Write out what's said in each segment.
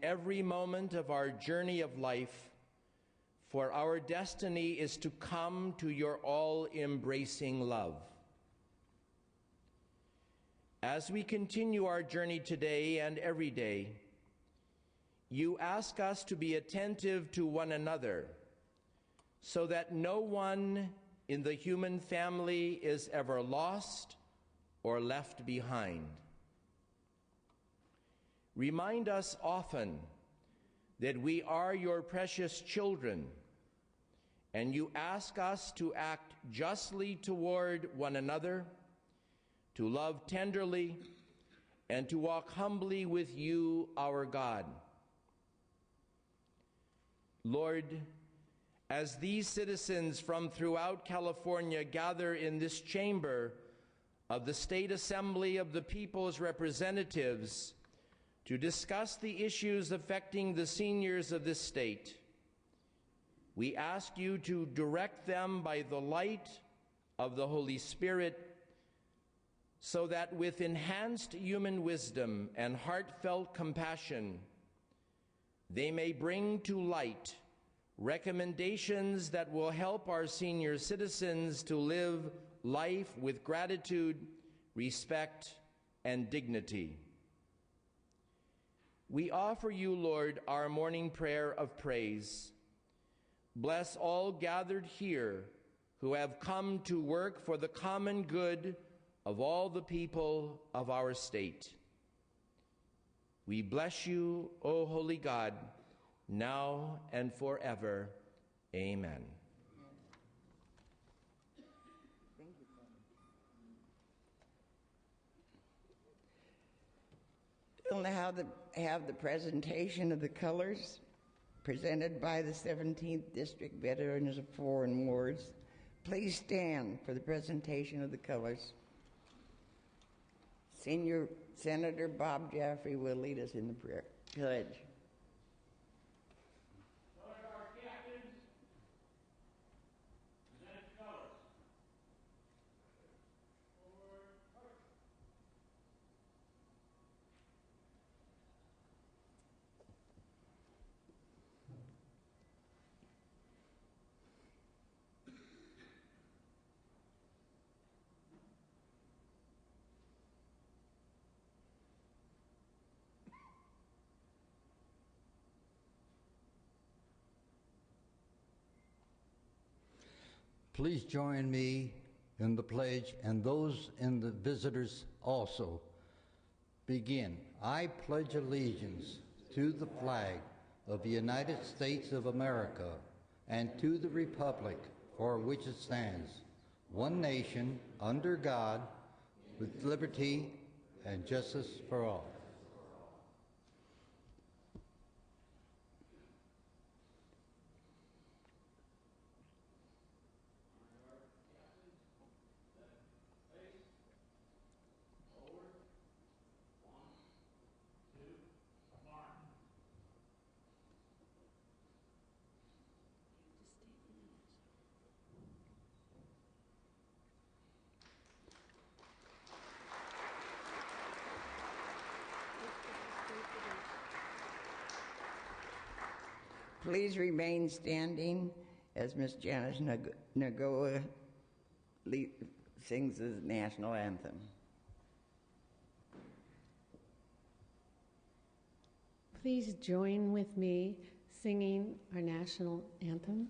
every moment of our journey of life, for our destiny is to come to your all-embracing love. As we continue our journey today and every day, you ask us to be attentive to one another, so that no one in the human family is ever lost or left behind. Remind us often that we are your precious children, and you ask us to act justly toward one another, to love tenderly, and to walk humbly with you, our God. Lord, as these citizens from throughout California gather in this chamber of the State Assembly of the People's Representatives to discuss the issues affecting the seniors of this state, we ask you to direct them by the light of the Holy Spirit, so that with enhanced human wisdom and heartfelt compassion, they may bring to light recommendations that will help our senior citizens to live life with gratitude, respect, and dignity. We offer you, Lord, our morning prayer of praise. Bless all gathered here who have come to work for the common good of all the people of our state. We bless you, O holy God, now and forever. Amen. Thank you. We'll now have the presentation of the colors presented by the 17th District Veterans of Foreign Wars. Please stand for the presentation of the colors. Senior Senator Bob Jaffrey will lead us in the prayer. Pledge. Please join me in the pledge, and those in the visitors also. Begin. I pledge allegiance to the flag of the United States of America and to the republic for which it stands, one nation, under God, with liberty and justice for all. Please remain standing as Ms. Janice Nagoa sings the national anthem. Please join with me singing our national anthem.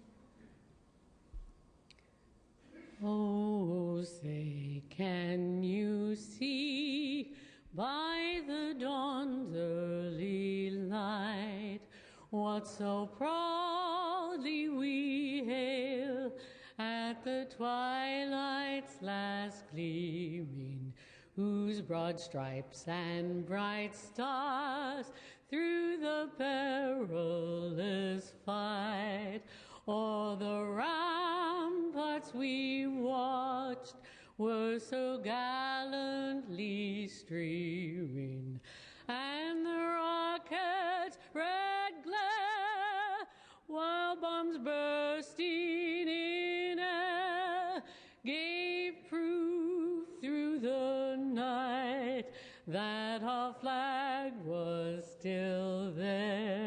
Oh, say, can you see by the dawn's early light what so proudly we hail at the twilight's last gleaming, whose broad stripes and bright stars through the perilous fight o'er the ramparts we watched were so gallantly streaming, and the rocket's red glare, while bombs bursting in air, gave proof through the night that our flag was still there.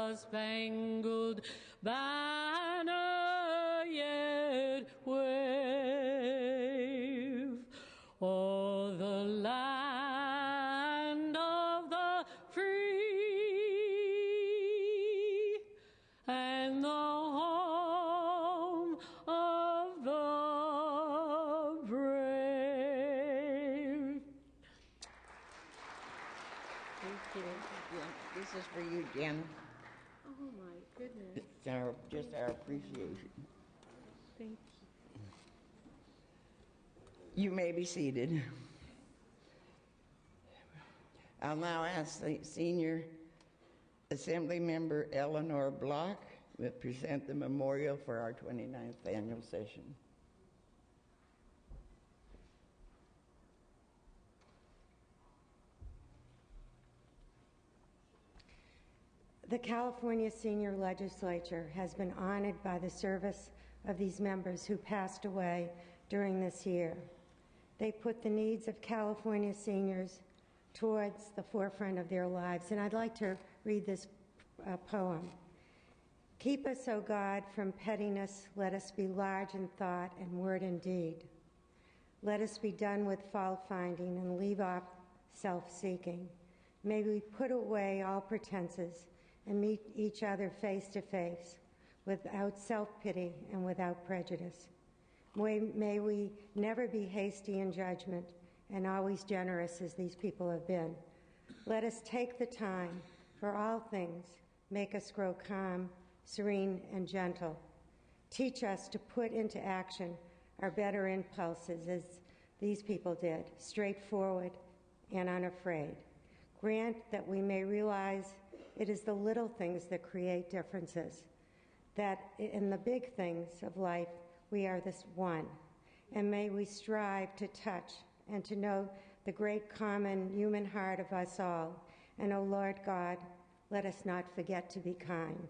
star-spangled banner yet wave o'er the land of the free and the home of the brave. Thank you. This is for you, Jen. Oh my goodness. It's just our appreciation. Thank you. You may be seated. I'll now ask the Senior Assembly Member Eleanor Block to present the memorial for our 29th annual session. The California Senior Legislature has been honored by the service of these members who passed away during this year. They put the needs of California seniors towards the forefront of their lives. And I'd like to read this poem. Keep us, O God, from pettiness. Let us be large in thought and word and deed. Let us be done with fault-finding and leave off self-seeking. May we put away all pretenses and meet each other face to face without self-pity and without prejudice. May we never be hasty in judgment and always generous as these people have been. Let us take the time for all things, make us grow calm, serene, and gentle. Teach us to put into action our better impulses as these people did, straightforward and unafraid. Grant that we may realize it is the little things that create differences, that in the big things of life, we are this one. And may we strive to touch and to know the great common human heart of us all. And, O Lord God, let us not forget to be kind.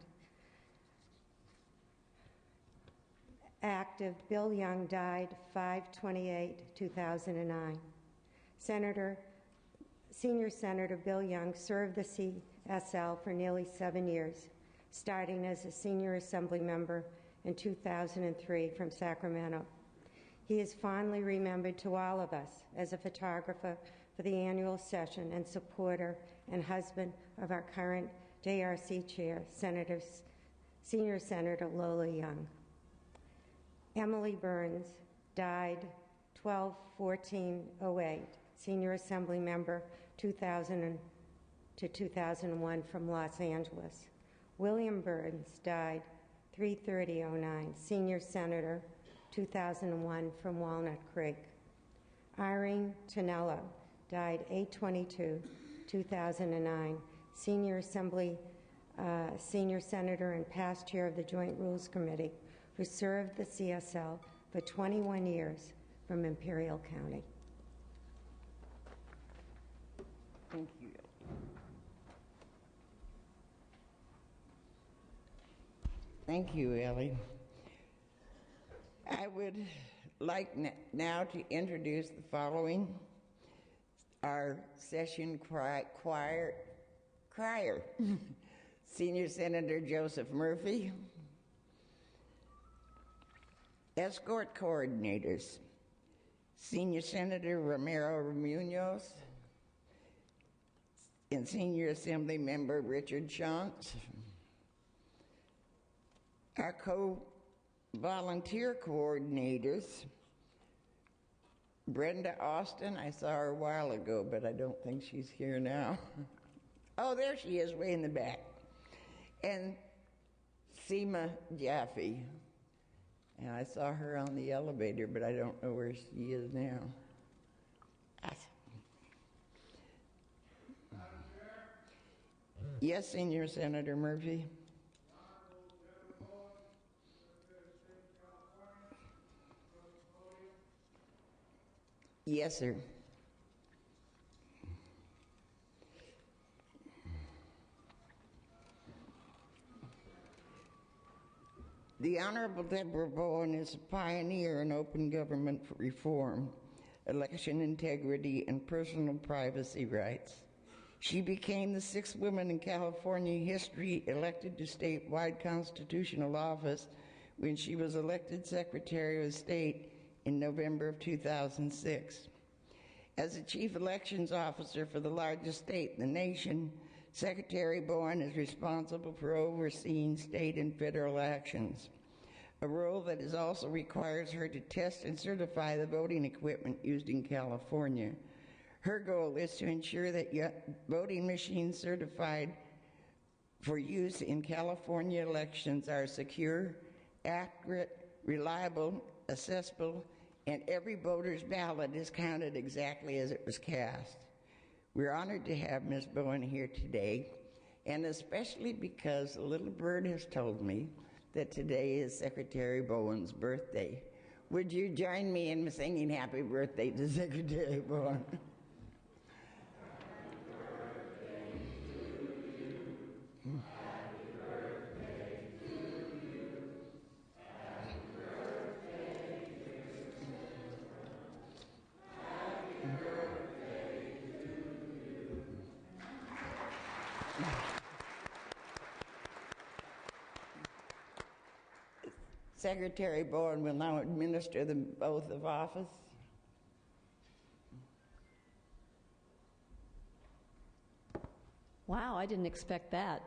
Active Bill Young died 5/28/2009. Senior Senator Bill Young served the CSL for nearly 7 years, starting as a senior assembly member in 2003 from Sacramento. He is fondly remembered to all of us as a photographer for the annual session and supporter and husband of our current JRC chair, Senior Senator Lola Young. Emily Burns died 12/14/08, Senior Assembly Member 2000 to 2001 from Los Angeles. William Burns died 3/30/09, Senior Senator 2001 from Walnut Creek. Irene Tonello died 8/22/2009, Senior Senator and past chair of the Joint Rules Committee, who served the CSL for 21 years from Imperial County. Thank you. Thank you, Ellie. I would like now to introduce the following. Our session crier, Senior Senator Joseph Murphy. Escort coordinators, Senior Senator Romero Munoz and Senior Assembly Member Richard Shantz. Our co-volunteer coordinators, Brenda Austin, I saw her a while ago, but I don't think she's here now. Oh, there she is, way in the back. And Seema Jaffe. And I saw her on the elevator, but I don't know where she is now. Yes, Senior Senator Murphy. Yes, sir. The Honorable Deborah Bowen is a pioneer in open government reform, election integrity, and personal privacy rights. She became the 6th woman in California history elected to statewide constitutional office when she was elected Secretary of State in November of 2006. As the chief elections officer for the largest state in the nation, Secretary Bowen is responsible for overseeing state and federal elections, a role that also requires her to test and certify the voting equipment used in California. Her goal is to ensure that voting machines certified for use in California elections are secure, accurate, reliable, accessible, and every voter's ballot is counted exactly as it was cast. We're honored to have Ms. Bowen here today, and especially because a little bird has told me that today is Secretary Bowen's birthday. Would you join me in singing happy birthday to Secretary Bowen? Secretary Bowen will now administer the oath of office. Wow, I didn't expect that.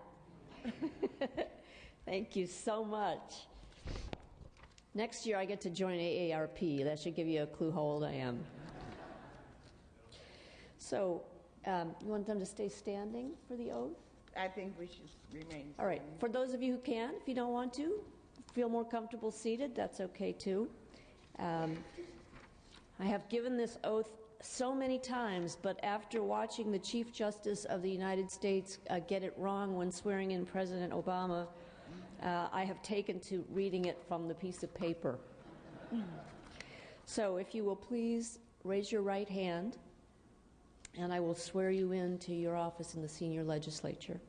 Thank you so much. Next year I get to join AARP. That should give you a clue how old I am. So, you want them to stay standing for the oath? I think we should remain. All right. For those of you who can, if you don't want to, feel more comfortable seated, that's okay too. I have given this oath so many times, but after watching the Chief Justice of the United States get it wrong when swearing in President Obama, I have taken to reading it from the piece of paper. So if you will please raise your right hand, and I will swear you into your office in the senior legislature.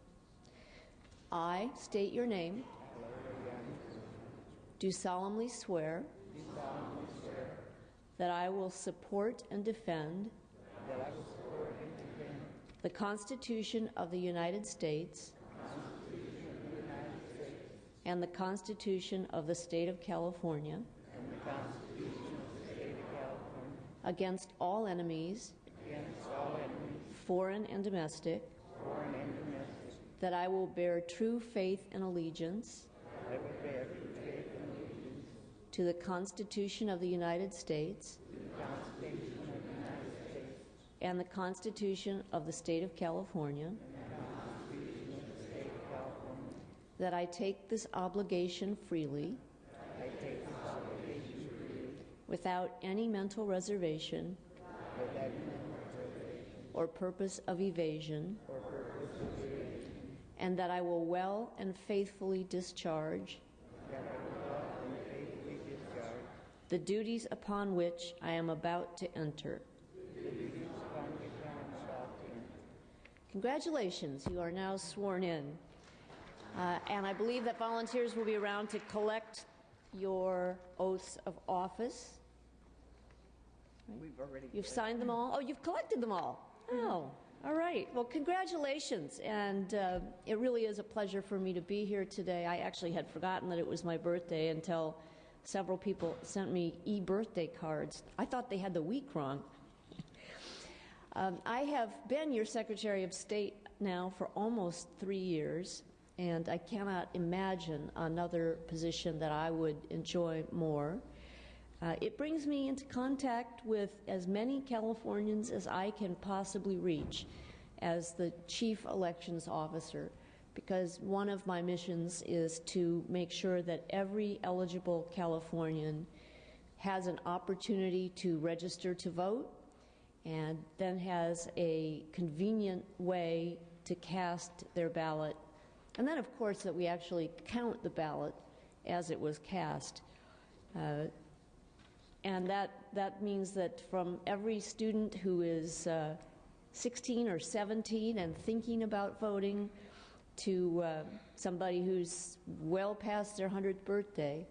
I state your name. Do solemnly swear that I will support and defend the Constitution of the United States and the Constitution of the State of California against all enemies, foreign and domestic, that I will bear true faith and allegiance to the Constitution of the United States and the Constitution of the State of California, that I take this obligation freely without any mental reservation or purpose of evasion, and that I will well and faithfully discharge the duties upon which I am about to enter. Congratulations, you are now sworn in. And I believe that volunteers will be around to collect your oaths of office. Right? You've signed them all? Oh, you've collected them all. Oh, all right. Well, congratulations. And it really is a pleasure for me to be here today. I actually had forgotten that it was my birthday until several people sent me e-birthday cards. I thought they had the week wrong. I have been your Secretary of State now for almost 3 years, and I cannot imagine another position that I would enjoy more. It brings me into contact with as many Californians as I can possibly reach as the Chief Elections Officer, because one of my missions is to make sure that every eligible Californian has an opportunity to register to vote and then has a convenient way to cast their ballot. And then, of course, that we actually count the ballot as it was cast. And that means that from every student who is 16 or 17 and thinking about voting to somebody who's well past their 100th birthday,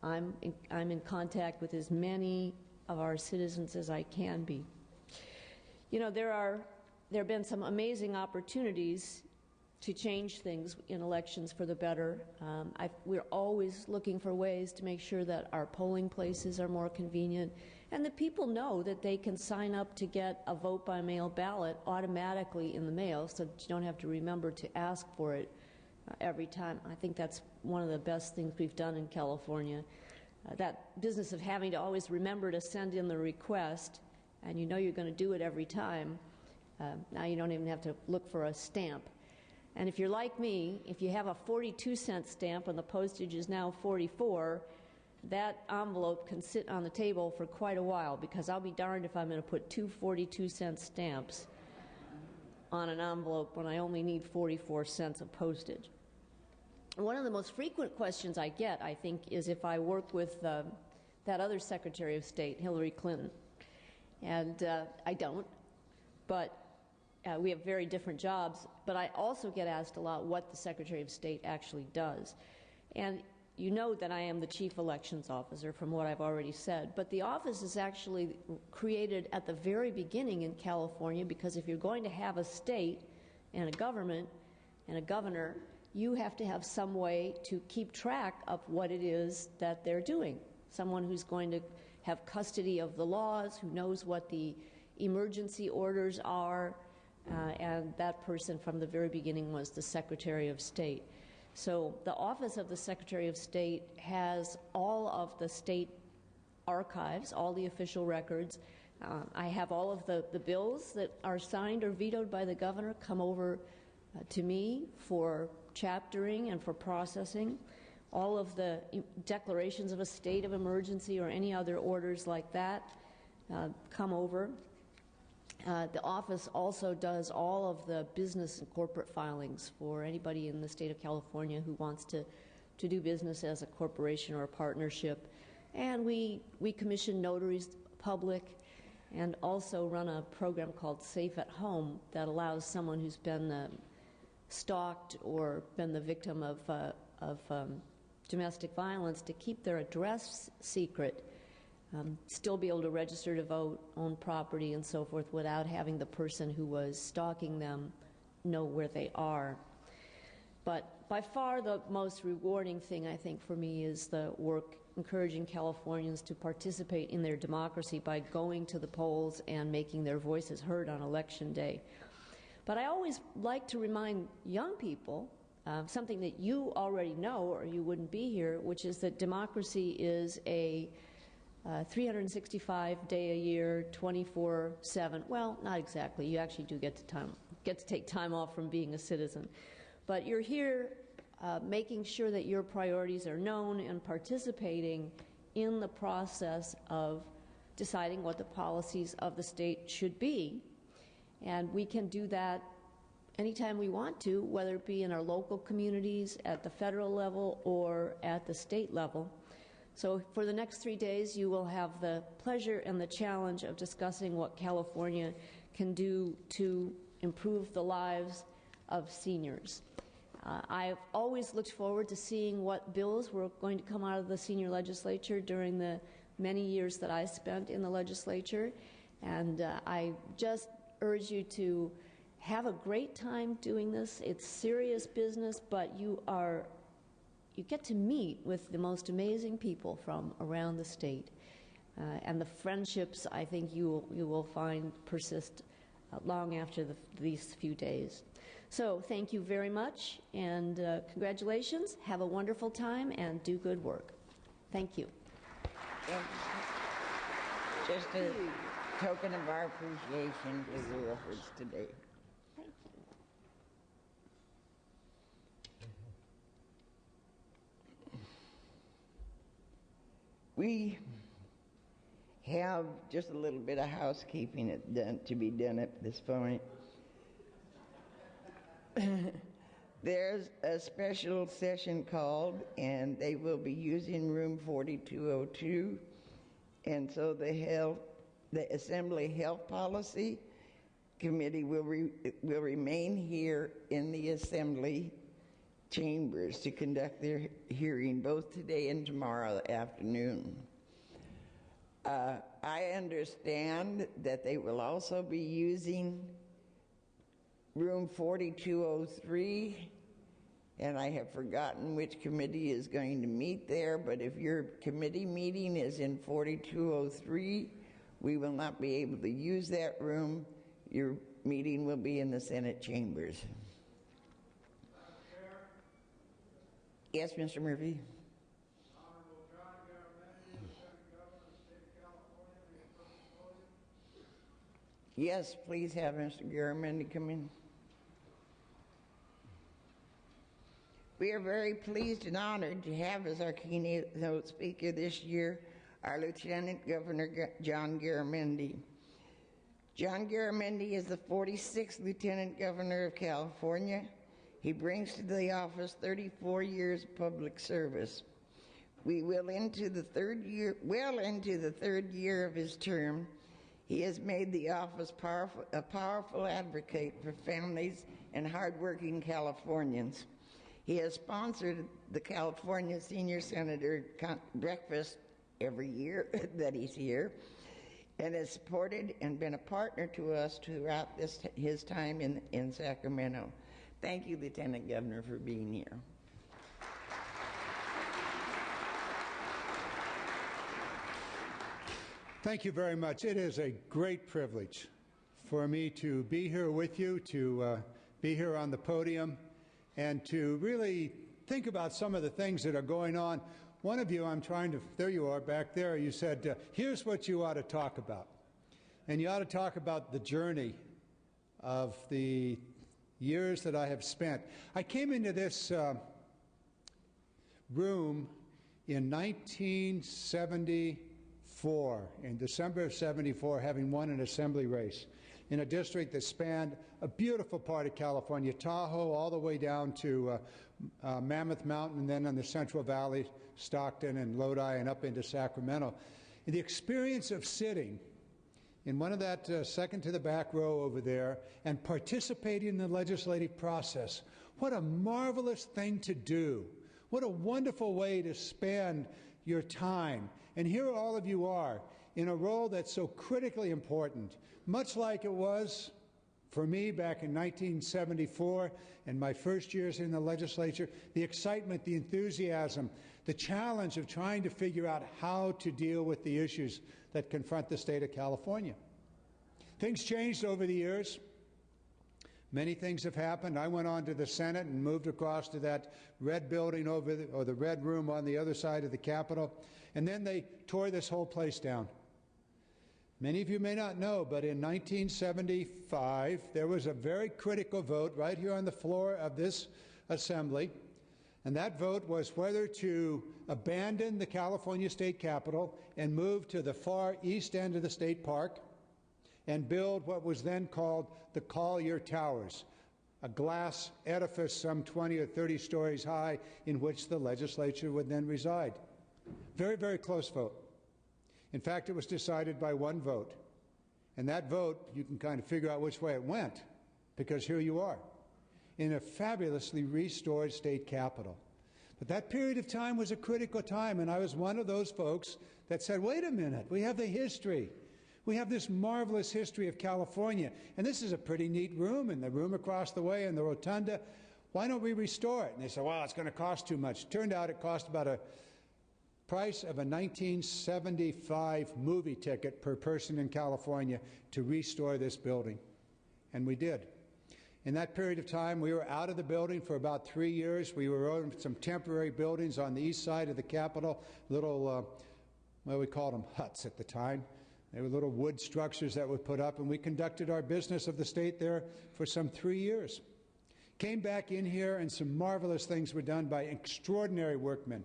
I'm in contact with as many of our citizens as I can be. You know, there are there have been some amazing opportunities to change things in elections for the better. We're always looking for ways to make sure that our polling places are more convenient and that people know that they can sign up to get a vote by mail ballot automatically in the mail so that you don't have to remember to ask for it every time. I think that's one of the best things we've done in California. That business of having to always remember to send in the request and you know you're going to do it every time, now you don't even have to look for a stamp. And if you're like me, if you have a 42-cent stamp and the postage is now 44, that envelope can sit on the table for quite a while, because I'll be darned if I'm going to put two 42-cent stamps on an envelope when I only need 44 cents of postage. One of the most frequent questions I get, I think, is if I work with that other Secretary of State, Hillary Clinton. And I don't, but we have very different jobs. But I also get asked a lot what the Secretary of State actually does. And you know that I am the Chief Elections Officer from what I've already said, but the office is actually created at the very beginning in California, because if you're going to have a state and a government and a governor, you have to have some way to keep track of what it is that they're doing. Someone who's going to have custody of the laws, who knows what the emergency orders are, and that person from the very beginning was the Secretary of State. So the Office of the Secretary of State has all of the state archives, all the official records. I have all of the bills that are signed or vetoed by the governor come over to me for chaptering and for processing. All of the declarations of a state of emergency or any other orders like that come over. The office also does all of the business and corporate filings for anybody in the state of California who wants to do business as a corporation or a partnership. And we commission notaries public and also run a program called Safe at Home that allows someone who's been stalked or been the victim of domestic violence to keep their address secret, still be able to register to vote, own property, and so forth without having the person who was stalking them know where they are. But by far the most rewarding thing, I think, for me is the work encouraging Californians to participate in their democracy by going to the polls and making their voices heard on Election Day. But I always like to remind young people something that you already know or you wouldn't be here, which is that democracy is a 365-day-a-year, 24/7. Well, not exactly. You actually do get to take time off from being a citizen. But you're here making sure that your priorities are known and participating in the process of deciding what the policies of the state should be. And we can do that anytime we want to, whether it be in our local communities, at the federal level, or at the state level. So for the next 3 days, you will have the pleasure and the challenge of discussing what California can do to improve the lives of seniors. I've always looked forward to seeing what bills were going to come out of the senior legislature during the many years that I spent in the legislature, and I just urge you to have a great time doing this. It's serious business, but you get to meet with the most amazing people from around the state. And the friendships, I think, you will find persist long after these few days. So thank you very much, and congratulations. Have a wonderful time, and do good work. Thank you. And just a token of our appreciation for your efforts today. We have just a little bit of housekeeping to be done at this point. There's a special session called, and they will be using room 4202. And so the Assembly Health Policy Committee will remain here in the Assembly chambers to conduct their hearing both today and tomorrow afternoon. I understand that they will also be using room 4203, and I have forgotten which committee is going to meet there, but if your committee meeting is in 4203, we will not be able to use that room. Your meeting will be in the Senate chambers. Yes, Mr. Murphy. Yes, please have Mr. Garamendi come in. We are very pleased and honored to have as our keynote speaker this year our Lieutenant Governor John Garamendi. John Garamendi is the 46th Lieutenant Governor of California. He brings to the office 34 years of public service. We will into the third year of his term. He has made the office a powerful advocate for families and hardworking Californians. He has sponsored the California Senior Senator breakfast every year that he's here, and has supported and been a partner to us throughout his time in Sacramento. Thank you, Lieutenant Governor, for being here. Thank you very much. It is a great privilege for me to be here with you, to be here on the podium, and to really think about some of the things that are going on. One of you, there you are back there, you said, here's what you ought to talk about. And you ought to talk about the journey of the years that I have spent. I came into this room in 1974, in December of 74, having won an assembly race in a district that spanned a beautiful part of California, Tahoe, all the way down to Mammoth Mountain, and then on the Central Valley, Stockton and Lodi, and up into Sacramento. And the experience of sitting in one of that second to the back row over there and participating in the legislative process, what a marvelous thing to do. What a wonderful way to spend your time. And here all of you are in a role that's so critically important, much like it was for me back in 1974 and my first years in the legislature. The excitement, the enthusiasm, the challenge of trying to figure out how to deal with the issues that confront the state of California. Things changed over the years. Many things have happened. I went on to the Senate and moved across to that red building or the red room on the other side of the Capitol. And then they tore this whole place down. Many of you may not know, but in 1975, there was a very critical vote right here on the floor of this assembly. And that vote was whether to abandon the California State Capitol and move to the far east end of the state park and build what was then called the Collier Towers, a glass edifice some 20 or 30 stories high in which the legislature would then reside. Very, very close vote. In fact, it was decided by one vote. And that vote, you can kind of figure out which way it went, because here you are, in a fabulously restored state capitol. But that period of time was a critical time, and I was one of those folks that said, wait a minute, we have the history. We have this marvelous history of California, and this is a pretty neat room, and the room across the way in the rotunda. Why don't we restore it? And they said, well, it's going to cost too much. Turned out it cost about a price of a 1975 movie ticket per person in California to restore this building. And we did. In that period of time, we were out of the building for about 3 years. We were in some temporary buildings on the east side of the Capitol, little, well, we called them huts at the time. They were little wood structures that were put up, and we conducted our business of the state there for some 3 years. Came back in here, and some marvelous things were done by extraordinary workmen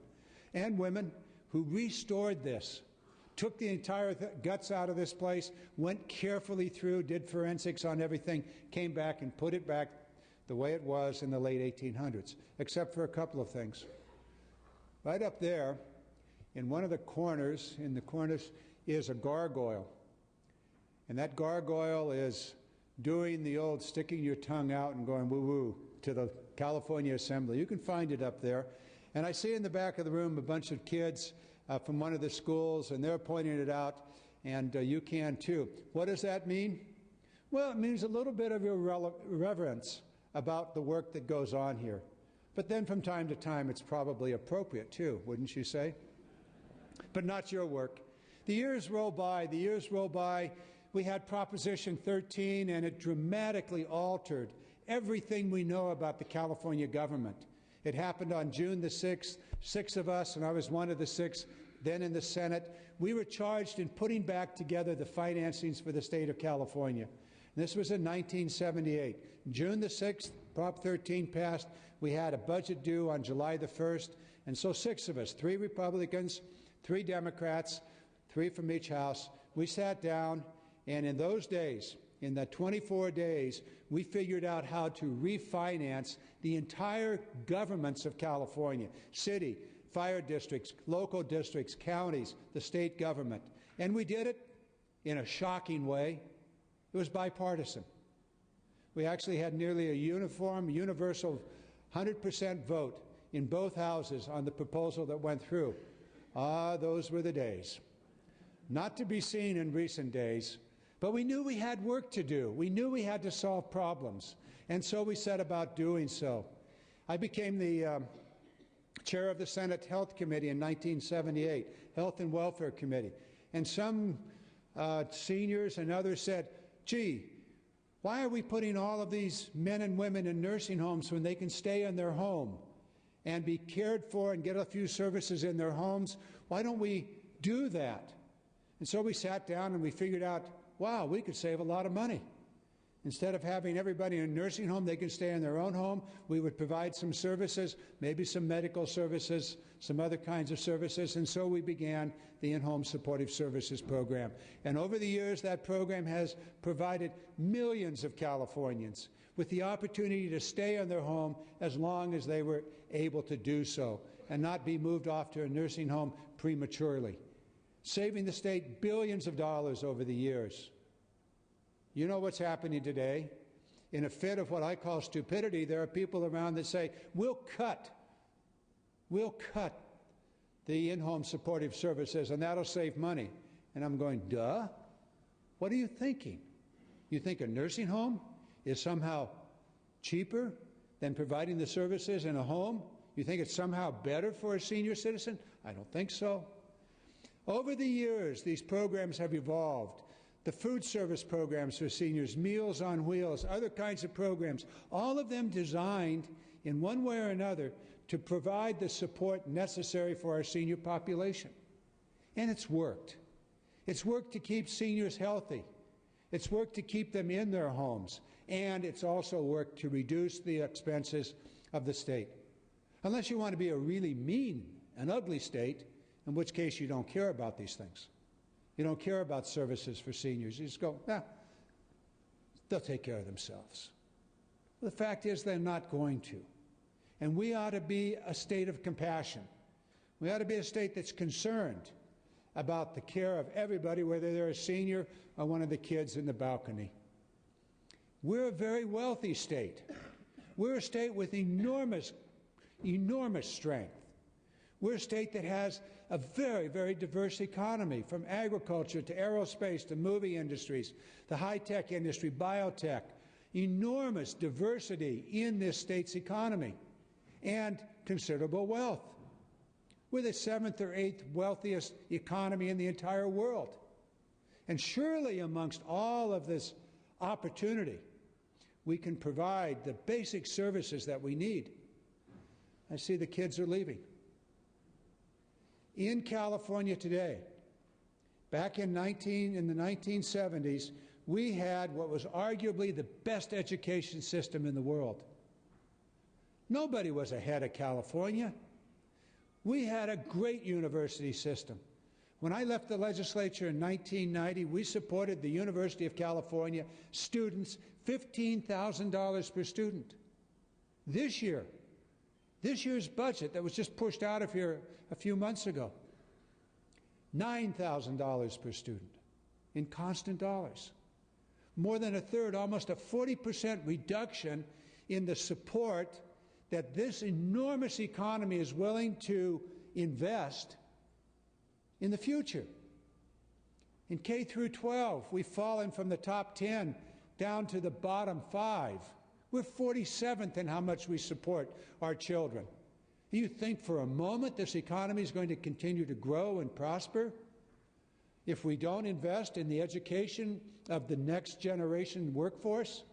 and women who restored this, took the entire guts out of this place, went carefully through, did forensics on everything, came back and put it back the way it was in the late 1800s, except for a couple of things. Right up there, in one of the corners, is a gargoyle. And that gargoyle is doing the old sticking your tongue out and going woo-woo to the California Assembly. You can find it up there. And I see in the back of the room a bunch of kids from one of the schools, and they're pointing it out, and you can too. What does that mean? Well, it means a little bit of irreverence about the work that goes on here. But then from time to time, it's probably appropriate too, wouldn't you say? But not your work. The years roll by, the years roll by. We had Proposition 13, and it dramatically altered everything we know about the California government. It happened on June the 6th. 6 of us, and I was one of the 6, then in the Senate, we were charged in putting back together the financings for the state of California. And this was in 1978. June the 6th, Prop 13 passed. We had a budget due on July the 1st, and so 6 of us, 3 Republicans, 3 Democrats, 3 from each house, we sat down, and in those days, in the 24 days, we figured out how to refinance the entire governments of California, city, fire districts, local districts, counties, the state government. And we did it in a shocking way. It was bipartisan. We actually had nearly a uniform, universal 100% vote in both houses on the proposal that went through. Ah, those were the days. Not to be seen in recent days, but we knew we had work to do. We knew we had to solve problems, and so we set about doing so. I became the chair of the Senate Health Committee in 1978, Health and Welfare Committee, and some seniors and others said, gee, why are we putting all of these men and women in nursing homes when they can stay in their home and be cared for and get a few services in their homes? Why don't we do that? And so we sat down and we figured out, wow, we could save a lot of money. Instead of having everybody in a nursing home, they can stay in their own home. We would provide some services, maybe some medical services, some other kinds of services, and so we began the In-Home Supportive Services program. And over the years, that program has provided millions of Californians with the opportunity to stay in their home as long as they were able to do so and not be moved off to a nursing home prematurely, saving the state billions of dollars over the years. You know what's happening today? In a fit of what I call stupidity, there are people around that say, we'll cut the in-home supportive services and that'll save money. And I'm going, duh? What are you thinking? You think a nursing home is somehow cheaper than providing the services in a home? You think it's somehow better for a senior citizen? I don't think so. Over the years, these programs have evolved. The food service programs for seniors, Meals on Wheels, other kinds of programs, all of them designed in one way or another to provide the support necessary for our senior population. And it's worked. It's worked to keep seniors healthy. It's worked to keep them in their homes. And it's also worked to reduce the expenses of the state. Unless you want to be a really mean and ugly state, in which case you don't care about these things. You don't care about services for seniors. You just go, they'll take care of themselves. Well, the fact is they're not going to. And we ought to be a state of compassion. We ought to be a state that's concerned about the care of everybody, whether they're a senior or one of the kids in the balcony. We're a very wealthy state. We're a state with enormous strength. We're a state that has a very, very diverse economy, from agriculture to aerospace to movie industries, the high-tech industry, biotech, enormous diversity in this state's economy, and considerable wealth. We're the 7th or 8th wealthiest economy in the entire world. And surely amongst all of this opportunity, we can provide the basic services that we need. I see the kids are leaving. In California today, back in the 1970s, we had what was arguably the best education system in the world. Nobody was ahead of California. We had a great university system. When I left the legislature in 1990, we supported the University of California students $15,000 per student. This year's budget that was just pushed out of here a few months ago, $9,000 per student in constant dollars. More than a third, almost a 40% reduction in the support that this enormous economy is willing to invest in the future. In K through 12, we've fallen from the top 10 down to the bottom 5. We're 47th in how much we support our children. You think for a moment this economy is going to continue to grow and prosper if we don't invest in the education of the next generation workforce?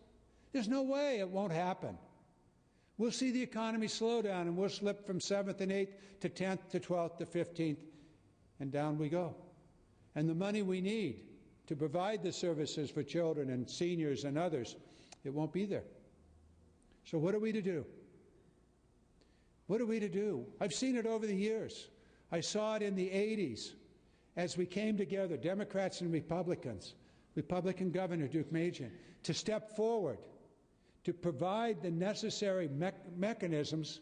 There's no way it won't happen. We'll see the economy slow down, and we'll slip from 7th and 8th to 10th to 12th to 15th, and down we go. And the money we need to provide the services for children and seniors and others, it won't be there. So what are we to do? What are we to do? I've seen it over the years. I saw it in the 80s as we came together, Democrats and Republicans, Republican Governor Duke Majan, to step forward to provide the necessary mechanisms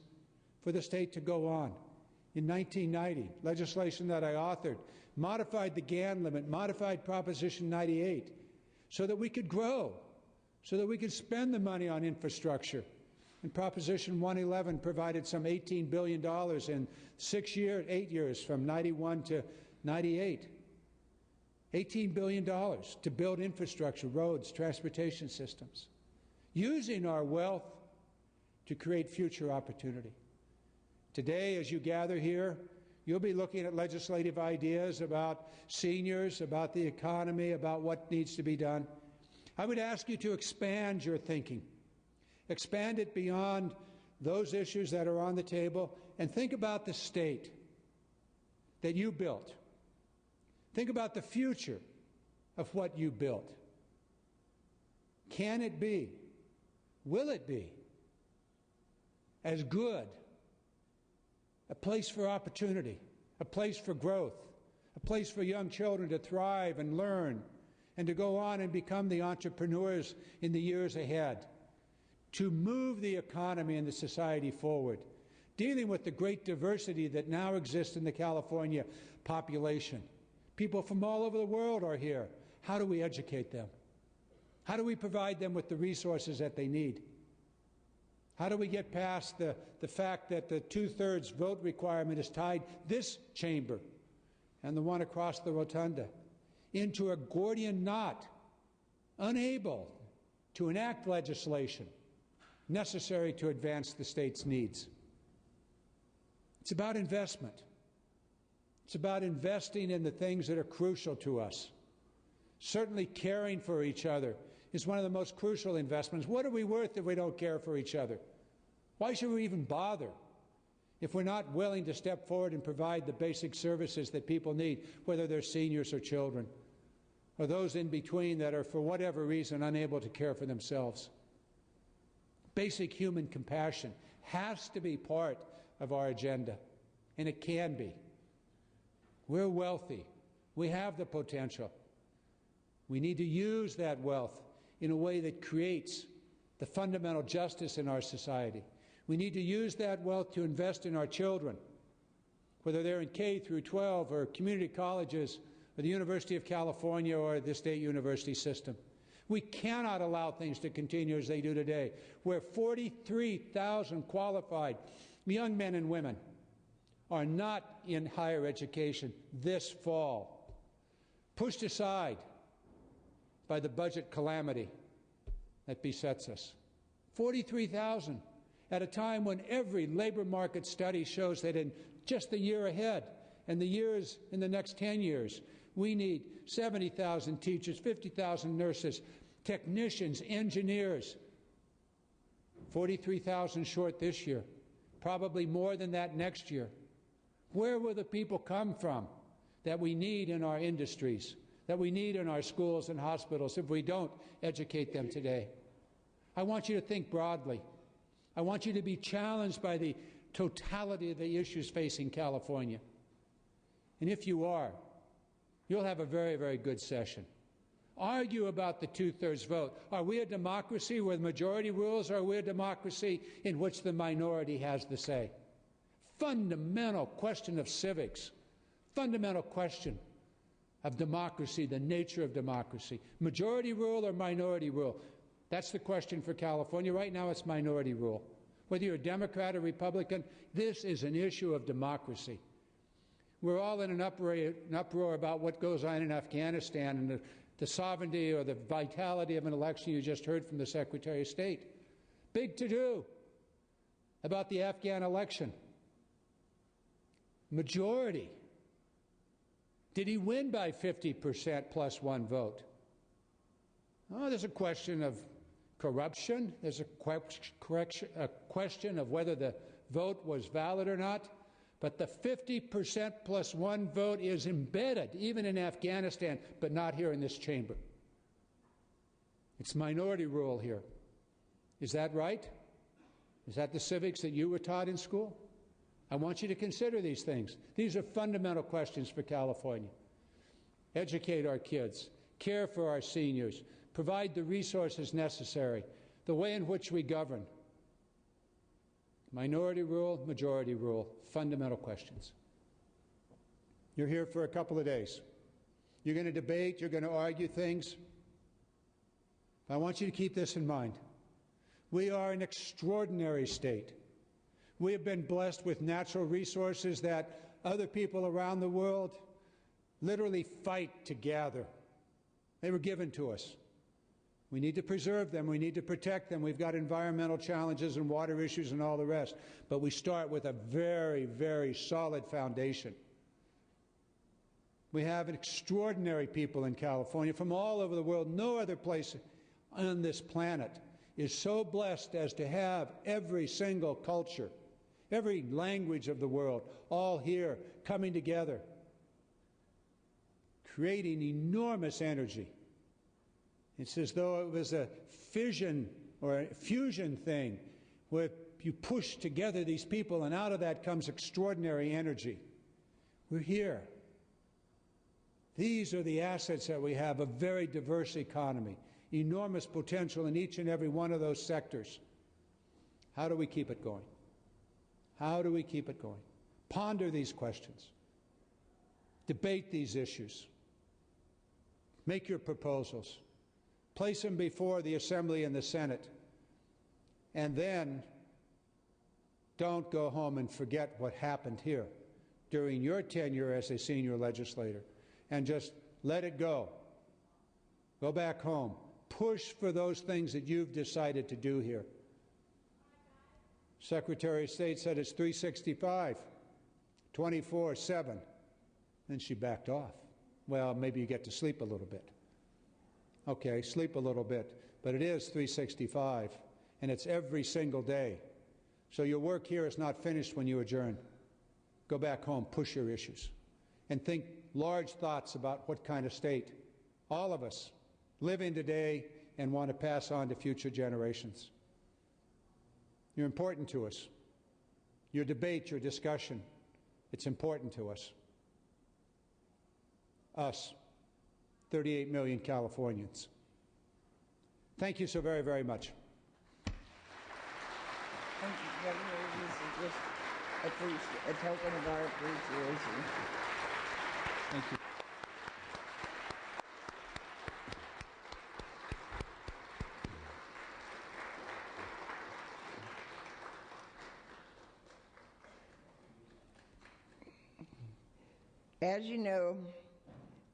for the state to go on. In 1990, legislation that I authored modified the GAN limit, modified Proposition 98, so that we could grow, so that we could spend the money on infrastructure. And Proposition 111 provided some $18 billion in 8 years, from 91 to 98. $18 billion to build infrastructure, roads, transportation systems, using our wealth to create future opportunity. Today, as you gather here, you'll be looking at legislative ideas about seniors, about the economy, about what needs to be done. I would ask you to expand your thinking. Expand it beyond those issues that are on the table, and think about the state that you built. Think about the future of what you built. Can it be? Will it be as good a place for opportunity, a place for growth, a place for young children to thrive and learn and to go on and become the entrepreneurs in the years ahead, to move the economy and the society forward, dealing with the great diversity that now exists in the California population? People from all over the world are here. How do we educate them? How do we provide them with the resources that they need? How do we get past the fact that the 2/3 vote requirement has tied this chamber and the one across the rotunda into a Gordian knot, unable to enact legislation necessary to advance the state's needs? It's about investment. It's about investing in the things that are crucial to us. Certainly caring for each other is one of the most crucial investments. What are we worth if we don't care for each other? Why should we even bother if we're not willing to step forward and provide the basic services that people need, whether they're seniors or children, or those in between that are, for whatever reason, unable to care for themselves? Basic human compassion has to be part of our agenda, and it can be. We're wealthy. We have the potential. We need to use that wealth in a way that creates the fundamental justice in our society. We need to use that wealth to invest in our children, whether they're in K through 12 or community colleges or the University of California or the state university system. We cannot allow things to continue as they do today, where 43,000 qualified young men and women are not in higher education this fall, pushed aside by the budget calamity that besets us. 43,000 at a time when every labor market study shows that in just the year ahead and the years in the next 10 years, we need 70,000 teachers, 50,000 nurses, technicians, engineers. 43,000 short this year, probably more than that next year. Where will the people come from that we need in our industries, that we need in our schools and hospitals if we don't educate them today? I want you to think broadly. I want you to be challenged by the totality of the issues facing California. And if you are, you'll have a very, very good session. Argue about the 2/3 vote. Are we a democracy where the majority rules, or are we a democracy in which the minority has the say? Fundamental question of civics, fundamental question of democracy, the nature of democracy. Majority rule or minority rule? That's the question for California. Right now it's minority rule. Whether you're a Democrat or Republican, this is an issue of democracy. We're all in an uproar about what goes on in Afghanistan and the the sovereignty or the vitality of an election. You just heard from the Secretary of State. Big to-do about the Afghan election. Majority. Did he win by 50% plus one vote? Oh, there's a question of corruption. There's a question of whether the vote was valid or not. But the 50% plus one vote is embedded, even in Afghanistan, but not here in this chamber. It's minority rule here. Is that right? Is that the civics that you were taught in school? I want you to consider these things. These are fundamental questions for California. Educate our kids, care for our seniors, provide the resources necessary, the way in which we govern. Minority rule, majority rule, fundamental questions. You're here for a couple of days. You're going to debate, you're going to argue things. I want you to keep this in mind. We are an extraordinary state. We have been blessed with natural resources that other people around the world literally fight to gather. They were given to us. We need to preserve them. We need to protect them. We've got environmental challenges and water issues and all the rest. But we start with a very, very solid foundation. We have extraordinary people in California from all over the world. No other place on this planet is so blessed as to have every single culture, every language of the world, all here coming together, creating enormous energy. It's as though it was a fission or a fusion thing where you push together these people and out of that comes extraordinary energy. We're here. These are the assets that we have, a very diverse economy, enormous potential in each and every one of those sectors. How do we keep it going? How do we keep it going? Ponder these questions. Debate these issues. Make your proposals. Place them before the Assembly and the Senate. And then don't go home and forget what happened here during your tenure as a senior legislator and just let it go. Go back home. Push for those things that you've decided to do here. Secretary of State said it's 365, 24/7. Then she backed off. Well, maybe you get to sleep a little bit. Okay, sleep a little bit, but it is 365, and it's every single day. So your work here is not finished when you adjourn. Go back home, push your issues, and think large thoughts about what kind of state all of us live in today and want to pass on to future generations. You're important to us. Your debate, your discussion, it's important to us. Us, 38 million Californians. Thank you so very, very much. Thank you, Governor. This is just a token of our appreciation. Thank you. As you know,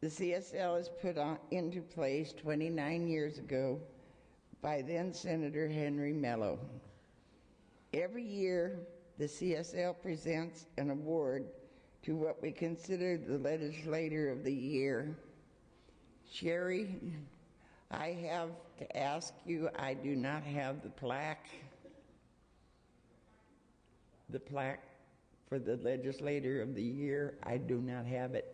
the CSL was put into place 29 years ago by then Senator Henry Mello. Every year, the CSL presents an award to what we consider the Legislator of the Year. Sherry, I have to ask you, I do not have the plaque for the Legislator of the Year. I do not have it.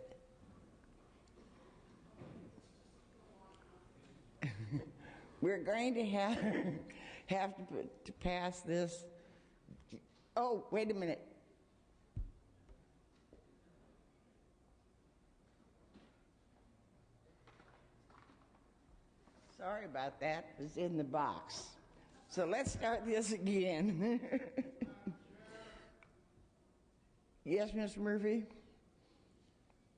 We're going to have to pass this. Oh, wait a minute. Sorry about that. It was in the box. So let's start this again. Yes, Mr. Murphy?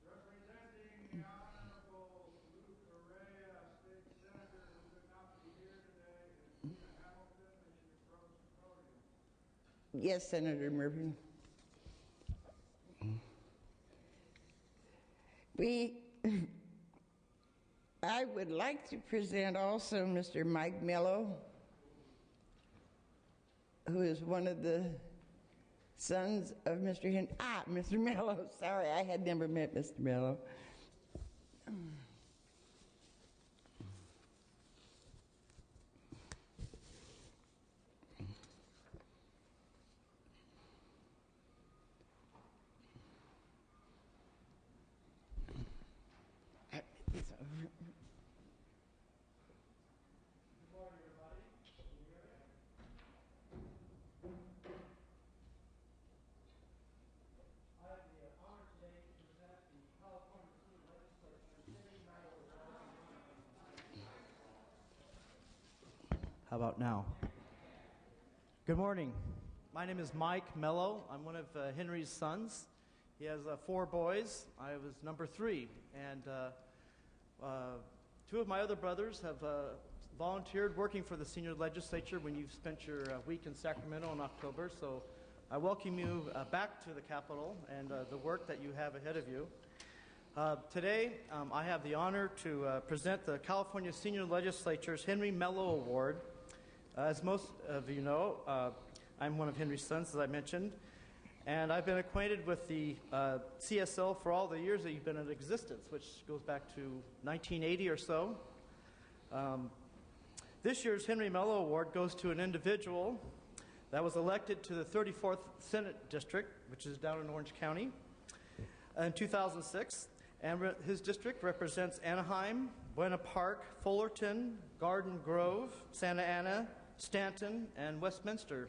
Representing the Honorable Lou Correa, State Senator, who could not be here today, is Lisa Hamilton, and she approached the podium. Yes, Senator Murphy. I would like to present also Mr. Mike Mello, who is one of the sons of Mr. Mr. Mello. Sorry, I had never met Mr. Mello. How about now? Good morning. My name is Mike Mello. I'm one of Henry's sons. He has 4 boys. I was number 3. And 2 of my other brothers have volunteered working for the senior legislature when you've spent your week in Sacramento in October. So I welcome you back to the Capitol and the work that you have ahead of you. Today, I have the honor to present the California Senior Legislature's Henry Mello Award. As most of you know, I'm one of Henry's sons, as I mentioned, and I've been acquainted with the CSL for all the years that you've been in existence, which goes back to 1980 or so. This year's Henry Mello Award goes to an individual that was elected to the 34th Senate District, which is down in Orange County, in 2006. And his district represents Anaheim, Buena Park, Fullerton, Garden Grove, Santa Ana, Stanton, and Westminster.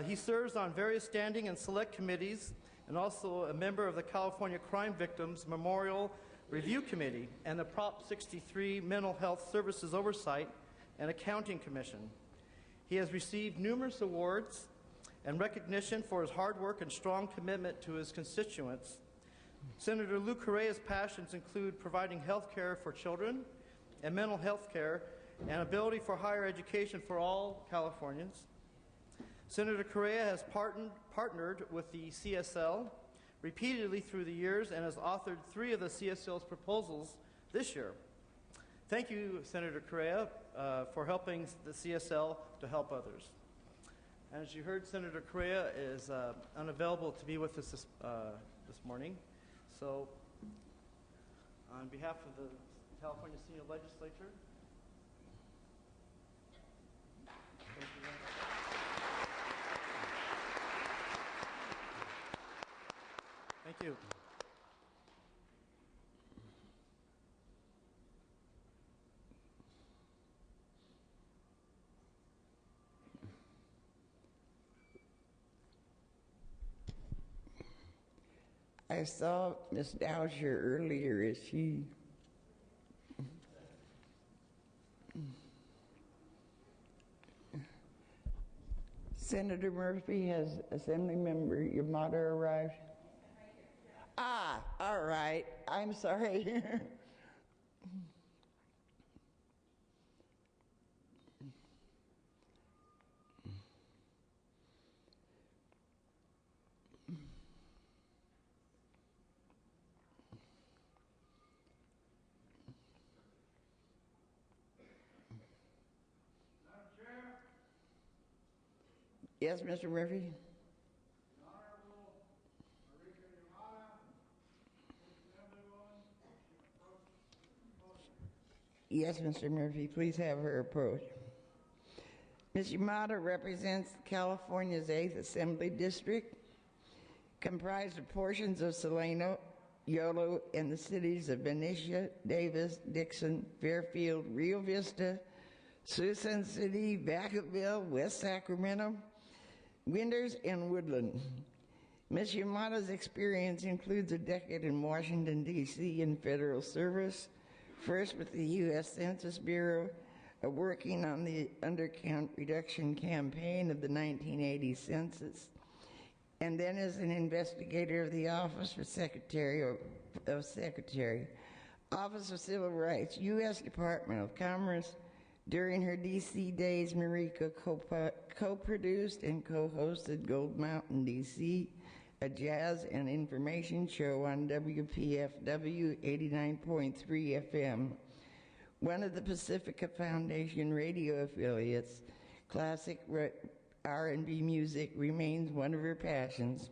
He serves on various standing and select committees and also a member of the California Crime Victims Memorial Review Committee and the Prop 63 Mental Health Services Oversight and Accounting Commission. He has received numerous awards and recognition for his hard work and strong commitment to his constituents. Senator Lou Correa's passions include providing health care for children and mental health care and ability for higher education for all Californians. Senator Correa has partnered with the CSL repeatedly through the years and has authored 3 of the CSL's proposals this year. Thank you, Senator Correa, for helping the CSL to help others. And as you heard, Senator Correa is unavailable to be with us this morning. So, on behalf of the California Senior Legislature, thank you. I saw Ms. Dowsher earlier. Is she? Senator Murphy, has Assemblymember Yamada arrived? Ah, all right. I'm sorry. Yes, Mr. Murphy? Yes, Mr. Murphy, please have her approach. Ms. Yamada represents California's 8th Assembly District, comprised of portions of Solano, Yolo, and the cities of Benicia, Davis, Dixon, Fairfield, Rio Vista, Suisun City, Vacaville, West Sacramento, Winters, and Woodland. Ms. Yamada's experience includes a decade in Washington, D.C. in federal service, first with the U.S. Census Bureau, working on the undercount reduction campaign of the 1980 census, and then as an investigator of the Office for Secretary, Office of Civil Rights, U.S. Department of Commerce. During her D.C. days, Marika co-produced and co-hosted Gold Mountain, D.C., a jazz and information show on WPFW 89.3 FM one of the Pacifica Foundation radio affiliates, classic R&B music remains one of her passions.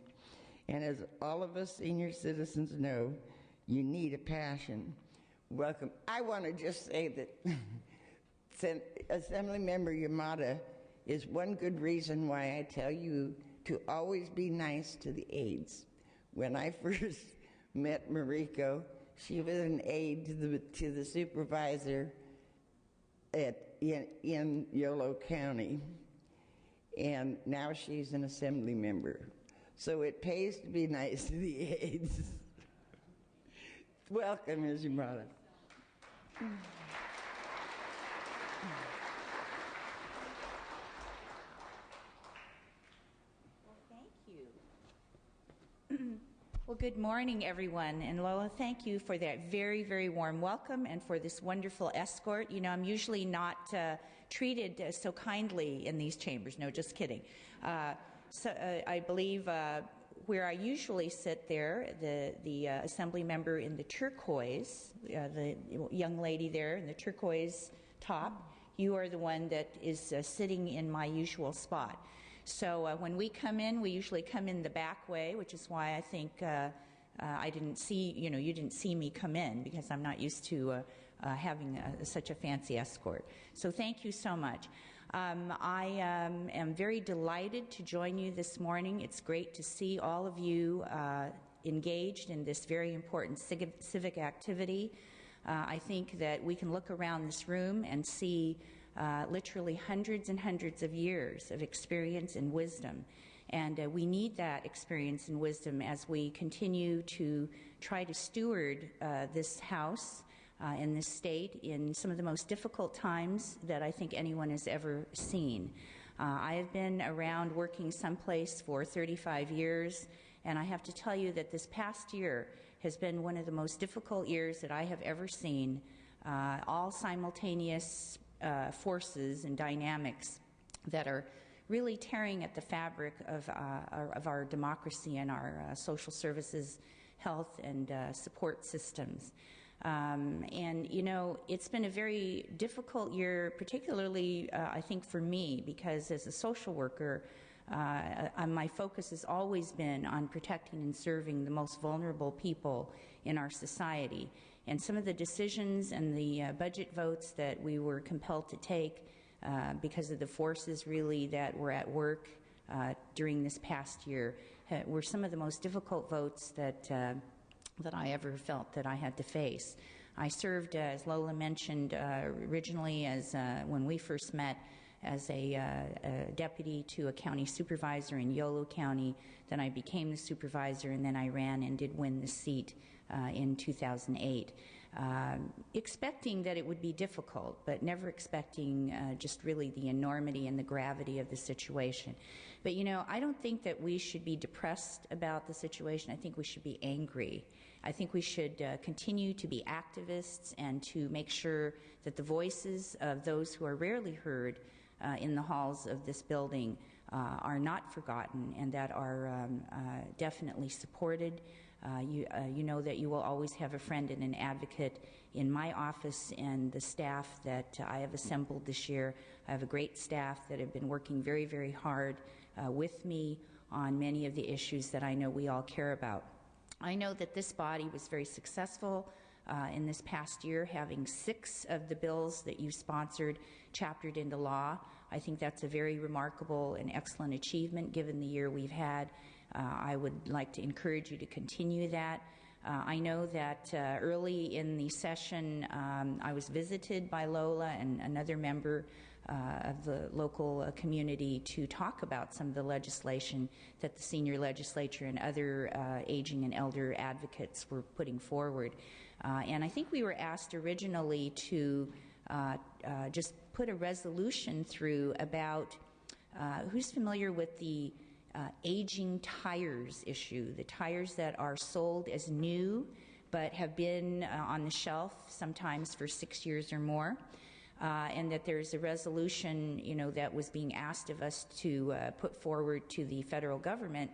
And as all of us senior citizens know, you need a passion. Welcome. I want to just say that Assemblymember Yamada is one good reason why I tell you to always be nice to the aides. When I first met Mariko, she was an aide to the supervisor in Yolo County, and now she's an assembly member. So it pays to be nice to the aides. Welcome, Ms. Yamada. Well, good morning, everyone. And Lola, thank you for that very, very warm welcome and for this wonderful escort. You know, I'm usually not treated so kindly in these chambers. No, just kidding. I believe where I usually sit there, the assembly member in the turquoise, the young lady there in the turquoise top, you are the one that is sitting in my usual spot. So when we come in, we usually come in the back way, which is why I think I didn't see, you didn't see me come in, because I'm not used to having such a fancy escort. So thank you so much. I am very delighted to join you this morning. It's great to see all of you engaged in this very important civic activity. I think that we can look around this room and see literally hundreds and hundreds of years of experience and wisdom. And we need that experience and wisdom as we continue to try to steward this House in this state in some of the most difficult times that I think anyone has ever seen. I have been around working someplace for 35 years, and I have to tell you that this past year has been one of the most difficult years that I have ever seen, all simultaneous forces and dynamics that are really tearing at the fabric of our democracy and our social services, health, and support systems. And, it's been a very difficult year, particularly, I think, for me, because as a social worker, my focus has always been on protecting and serving the most vulnerable people in our society. And some of the decisions and the budget votes that we were compelled to take because of the forces really that were at work during this past year were some of the most difficult votes that I ever felt that I had to face. I served, as Lola mentioned, originally as when we first met, as a deputy to a county supervisor in Yolo County. Then I became the supervisor, and then I ran and did win the seat in 2008. Expecting that it would be difficult, but never expecting just really the enormity and the gravity of the situation. But I don't think that we should be depressed about the situation. I think we should be angry. I think we should continue to be activists and to make sure that the voices of those who are rarely heard in the halls of this building are not forgotten and that are definitely supported. You know that you will always have a friend and an advocate in my office and the staff that I have assembled this year. I have a great staff that have been working very, very hard with me on many of the issues that I know we all care about. I know that this body was very successful in this past year, having 6 of the bills that you sponsored chaptered into law. I think that's a very remarkable and excellent achievement given the year we've had. I would like to encourage you to continue that. I know that early in the session I was visited by Lola and another member of the local community to talk about some of the legislation that the senior legislature and other aging and elder advocates were putting forward. And I think we were asked originally to just put a resolution through about who's familiar with the aging tires issue, the tires that are sold as new but have been on the shelf sometimes for 6 years or more. And that there's a resolution, that was being asked of us to put forward to the federal government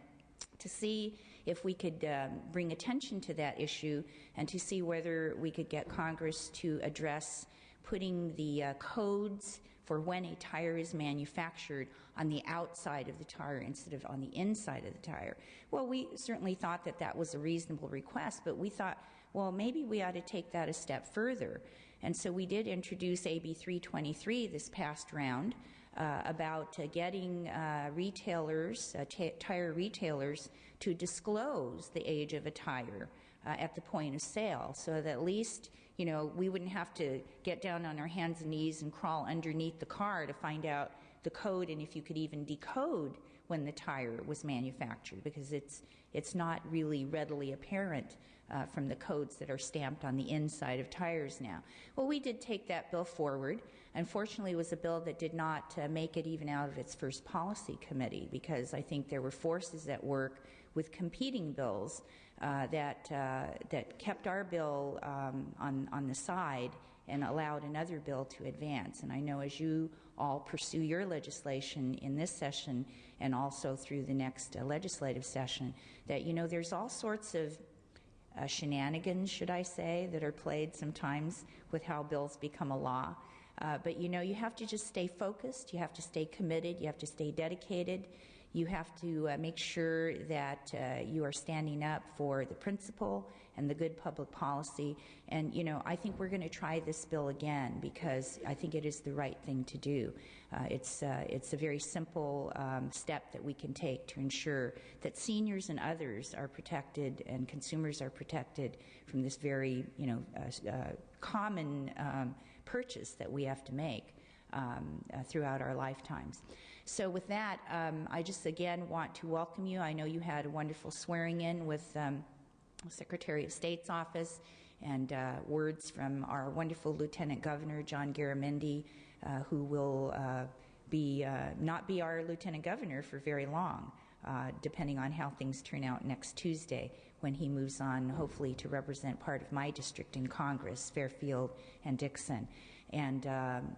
to see if we could bring attention to that issue and to see whether we could get Congress to address putting the codes for when a tire is manufactured on the outside of the tire instead of on the inside of the tire. Well, we certainly thought that that was a reasonable request, but we thought, well, maybe we ought to take that a step further. And so we did introduce AB 323 this past round about getting retailers, tire retailers, to disclose the age of a tire at the point of sale, so that at least, you know, we wouldn't have to get down on our hands and knees and crawl underneath the car to find out the code and if you could even decode when the tire was manufactured, because it's not really readily apparent from the codes that are stamped on the inside of tires now. Well, we did take that bill forward. Unfortunately, it was a bill that did not make it even out of its first policy committee, because I think there were forces at work with competing bills that kept our bill on the side and allowed another bill to advance. And I know as you all pursue your legislation in this session and also through the next legislative session, that, you know, there's all sorts of shenanigans, should I say, that are played sometimes with how bills become a law. But, you know, you have to just stay focused, you have to stay committed, you have to stay dedicated, you have to make sure that you are standing up for the principle and the good public policy. And, you know, I think we're going to try this bill again, because I think it is the right thing to do. It's a very simple step that we can take to ensure that seniors and others are protected and consumers are protected from this very, you know, common purchase that we have to make throughout our lifetimes. So with that, I just again want to welcome you. I know you had a wonderful swearing in with the Secretary of State's office, and words from our wonderful Lieutenant Governor, John Garamendi, who will not be our Lieutenant Governor for very long, depending on how things turn out next Tuesday, when he moves on, hopefully, to represent part of my district in Congress, Fairfield and Dixon. And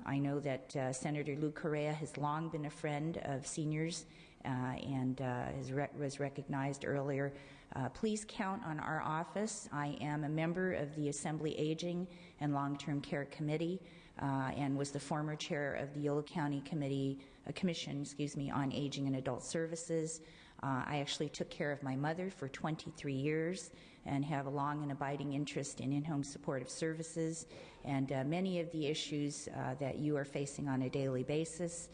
I know that Senator Lou Correa has long been a friend of seniors and was recognized earlier. Please count on our office. I am a member of the Assembly Aging and Long-Term Care Committee and was the former chair of the Yolo County Commission on Aging and Adult Services. I actually took care of my mother for 23 years and have a long and abiding interest in in-home supportive services and many of the issues that you are facing on a daily basis.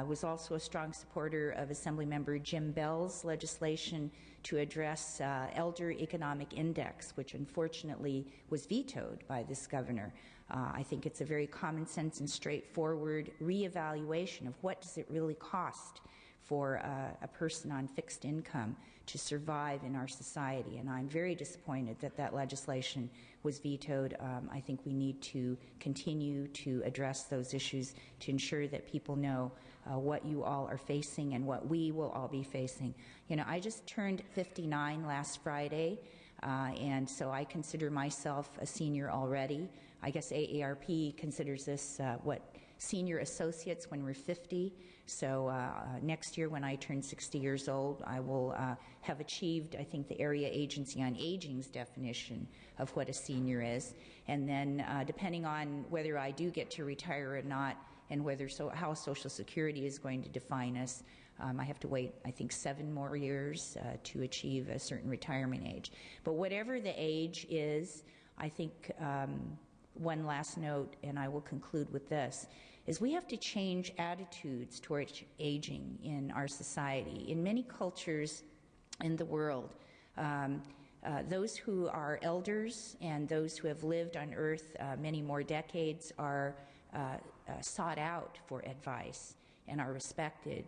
Was also a strong supporter of Assemblymember Jim Bell's legislation to address Elder Economic Index, which unfortunately was vetoed by this governor. I think it's a very common sense and straightforward reevaluation of what does it really cost for a person on fixed income to survive in our society. And I'm very disappointed that that legislation was vetoed. I think we need to continue to address those issues to ensure that people know what you all are facing and what we will all be facing. You know, I just turned 59 last Friday, and so I consider myself a senior already. I guess AARP considers this senior associates when we're 50. So next year when I turn 60 years old, I will have achieved, I think, the Area Agency on Aging's definition of what a senior is. And then depending on whether I do get to retire or not and how Social Security is going to define us, I have to wait, I think, 7 more years to achieve a certain retirement age. But whatever the age is, I think one last note, and I will conclude with this, is we have to change attitudes towards aging in our society. In many cultures in the world, those who are elders and those who have lived on earth many more decades are sought out for advice and are respected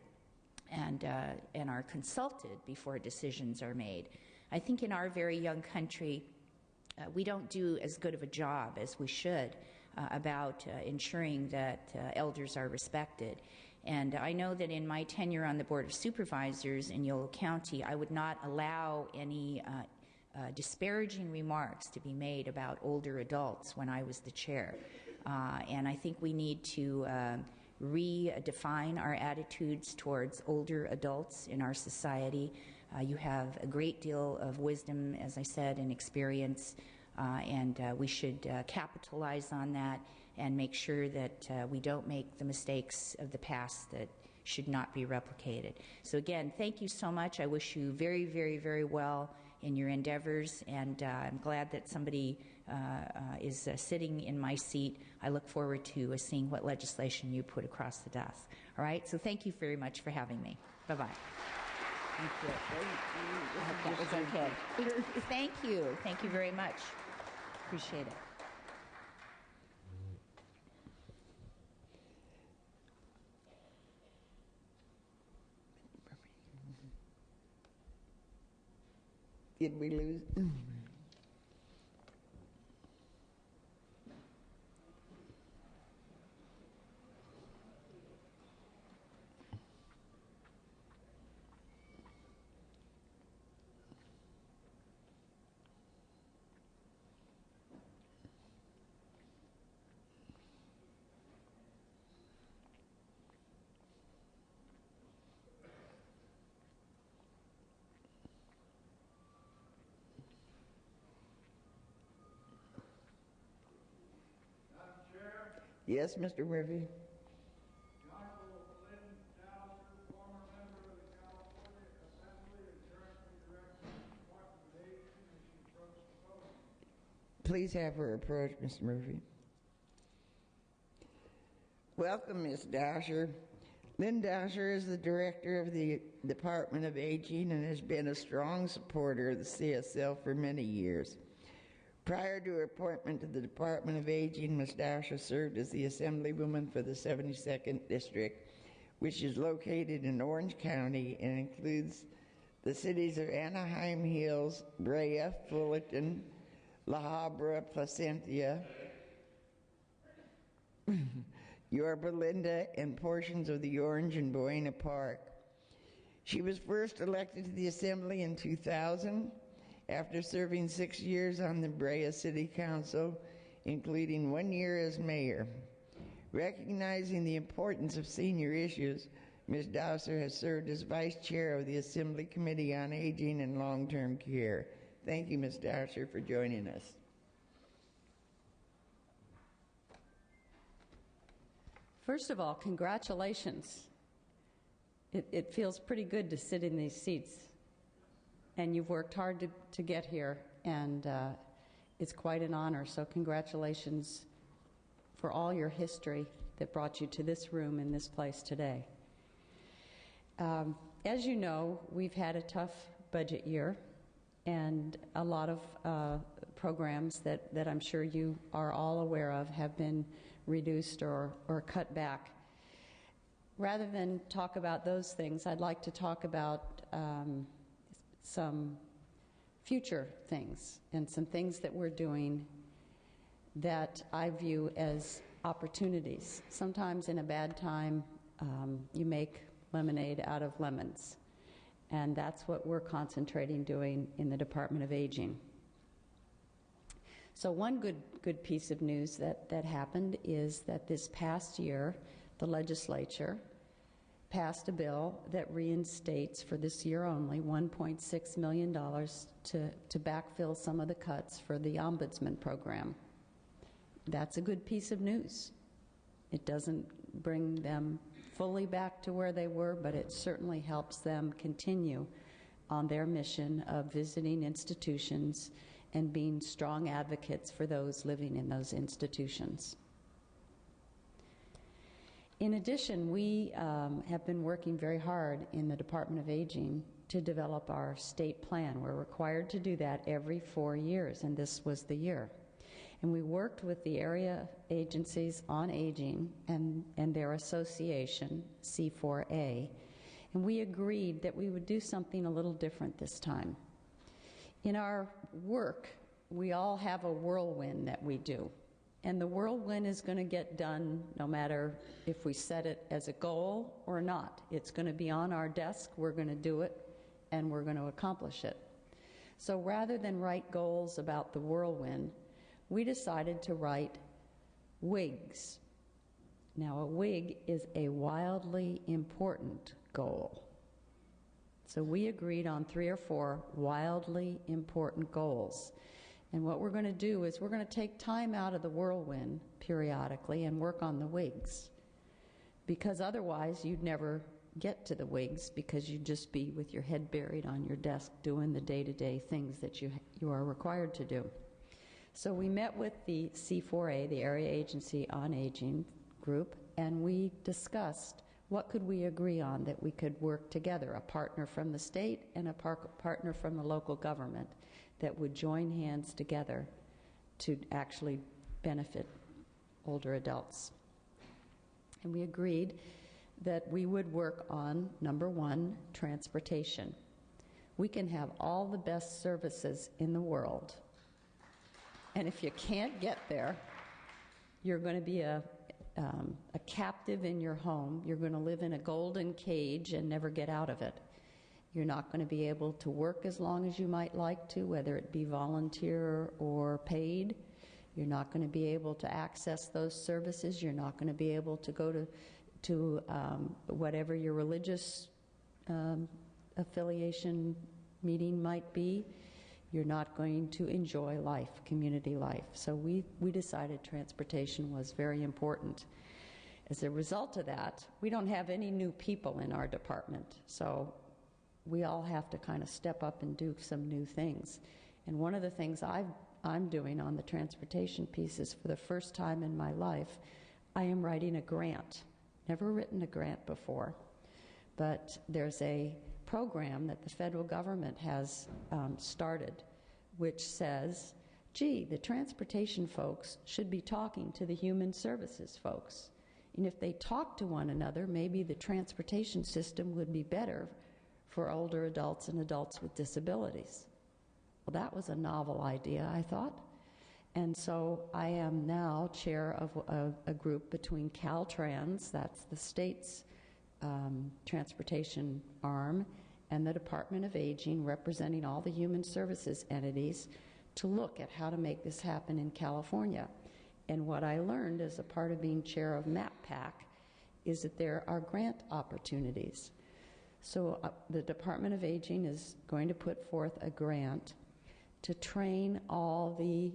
and are consulted before decisions are made. I think in our very young country, we don't do as good of a job as we should about ensuring that elders are respected. And I know that in my tenure on the Board of Supervisors in Yolo County, I would not allow any disparaging remarks to be made about older adults when I was the chair. And I think we need to redefine our attitudes towards older adults in our society. You have a great deal of wisdom, as I said, and experience, and we should capitalize on that and make sure that we don't make the mistakes of the past that should not be replicated. So again, thank you so much. I wish you very, very, very well in your endeavors, and I'm glad that somebody is sitting in my seat. I look forward to seeing what legislation you put across the desk. All right, so thank you very much for having me. Bye-bye. Thank you. That was okay. Thank you. Thank you very much. Appreciate it. Did we lose? Yes, Mr. Murphy. Please have her approach, Mr. Murphy. Welcome, Ms. Dasher. Lynn Dasher is the director of the Department of Aging and has been a strong supporter of the CSL for many years. Prior to her appointment to the Department of Aging, Ms. Dasher served as the Assemblywoman for the 72nd District, which is located in Orange County and includes the cities of Anaheim Hills, Brea, Fullerton, La Habra, Placentia, Yorba Linda, and portions of the Orange and Buena Park. She was first elected to the Assembly in 2000 after serving 6 years on the Brea City Council, including 1 year as mayor. Recognizing the importance of senior issues, Ms. Dowser has served as vice chair of the Assembly Committee on Aging and Long-Term Care. Thank you, Ms. Dowser, for joining us. First of all, congratulations. It feels pretty good to sit in these seats. And you've worked hard to get here, and it's quite an honor. So congratulations for all your history that brought you to this room in this place today. As you know, we've had a tough budget year, and a lot of programs that I'm sure you are all aware of have been reduced or cut back. Rather than talk about those things, I'd like to talk about some future things and some things that we're doing that I view as opportunities. Sometimes in a bad time, you make lemonade out of lemons, and that's what we're concentrating doing in the Department of Aging. So one good piece of news that happened is that this past year, the legislature passed a bill that reinstates for this year only $1.6 million to backfill some of the cuts for the Ombudsman program. That's a good piece of news. It doesn't bring them fully back to where they were, but it certainly helps them continue on their mission of visiting institutions and being strong advocates for those living in those institutions. In addition, we have been working very hard in the Department of Aging to develop our state plan. We're required to do that every 4 years, and this was the year. And we worked with the area agencies on aging and their association, C4A, and we agreed that we would do something a little different this time. In our work, we all have a whirlwind that we do. And the whirlwind is going to get done no matter if we set it as a goal or not. It's going to be on our desk, we're going to do it, and we're going to accomplish it. So rather than write goals about the whirlwind, we decided to write WIGs. Now, a WIG is a wildly important goal. So we agreed on 3 or 4 wildly important goals. And what we're going to do is we're going to take time out of the whirlwind periodically and work on the wigs, because otherwise you'd never get to the wigs, because you'd just be with your head buried on your desk doing the day-to-day things that you are required to do. So we met with the C4A, the Area Agency on Aging group, and we discussed what could we agree on that we could work together, a partner from the state and a partner from the local government that would join hands together to actually benefit older adults. And we agreed that we would work on, number one, transportation. We can have all the best services in the world, and if you can't get there, you're going to be a captive in your home. You're going to live in a golden cage and never get out of it. You're not going to be able to work as long as you might like to, whether it be volunteer or paid. You're not going to be able to access those services. You're not going to be able to go to whatever your religious affiliation meeting might be. You're not going to enjoy life, community life. So we decided transportation was very important. As a result of that, we don't have any new people in our department, so we all have to kind of step up and do some new things. And one of the things I'm doing on the transportation piece is, for the first time in my life, I am writing a grant. Never written a grant before, but there's a program that the federal government has started, which says, gee, the transportation folks should be talking to the human services folks. And if they talk to one another, maybe the transportation system would be better for older adults and adults with disabilities. Well, that was a novel idea, I thought. And so I am now chair of a group between Caltrans, that's the state's transportation arm, and the Department of Aging, representing all the human services entities, to look at how to make this happen in California. And what I learned as a part of being chair of MAPPAC is that there are grant opportunities. So the Department of Aging is going to put forth a grant to train all the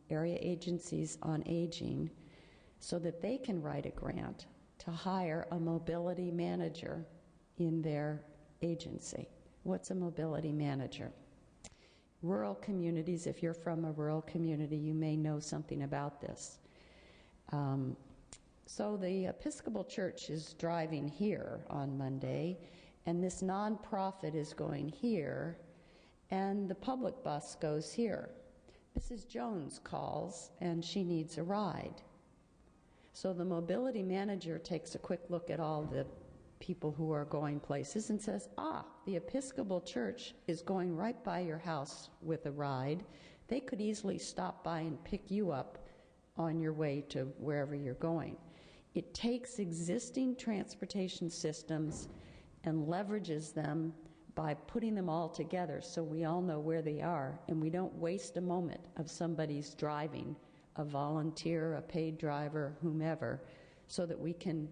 area agencies on aging so that they can write a grant to hire a mobility manager in their agency. What's a mobility manager? Rural communities, if you're from a rural community, you may know something about this. So the Episcopal Church is driving here on Monday, and this nonprofit is going here, and the public bus goes here. Mrs. Jones calls, and she needs a ride. So the mobility manager takes a quick look at all the people who are going places and says, the Episcopal Church is going right by your house with a ride. They could easily stop by and pick you up on your way to wherever you're going. It takes existing transportation systems and leverages them by putting them all together so we all know where they are, and we don't waste a moment of somebody's driving, a volunteer, a paid driver, whomever, so that we can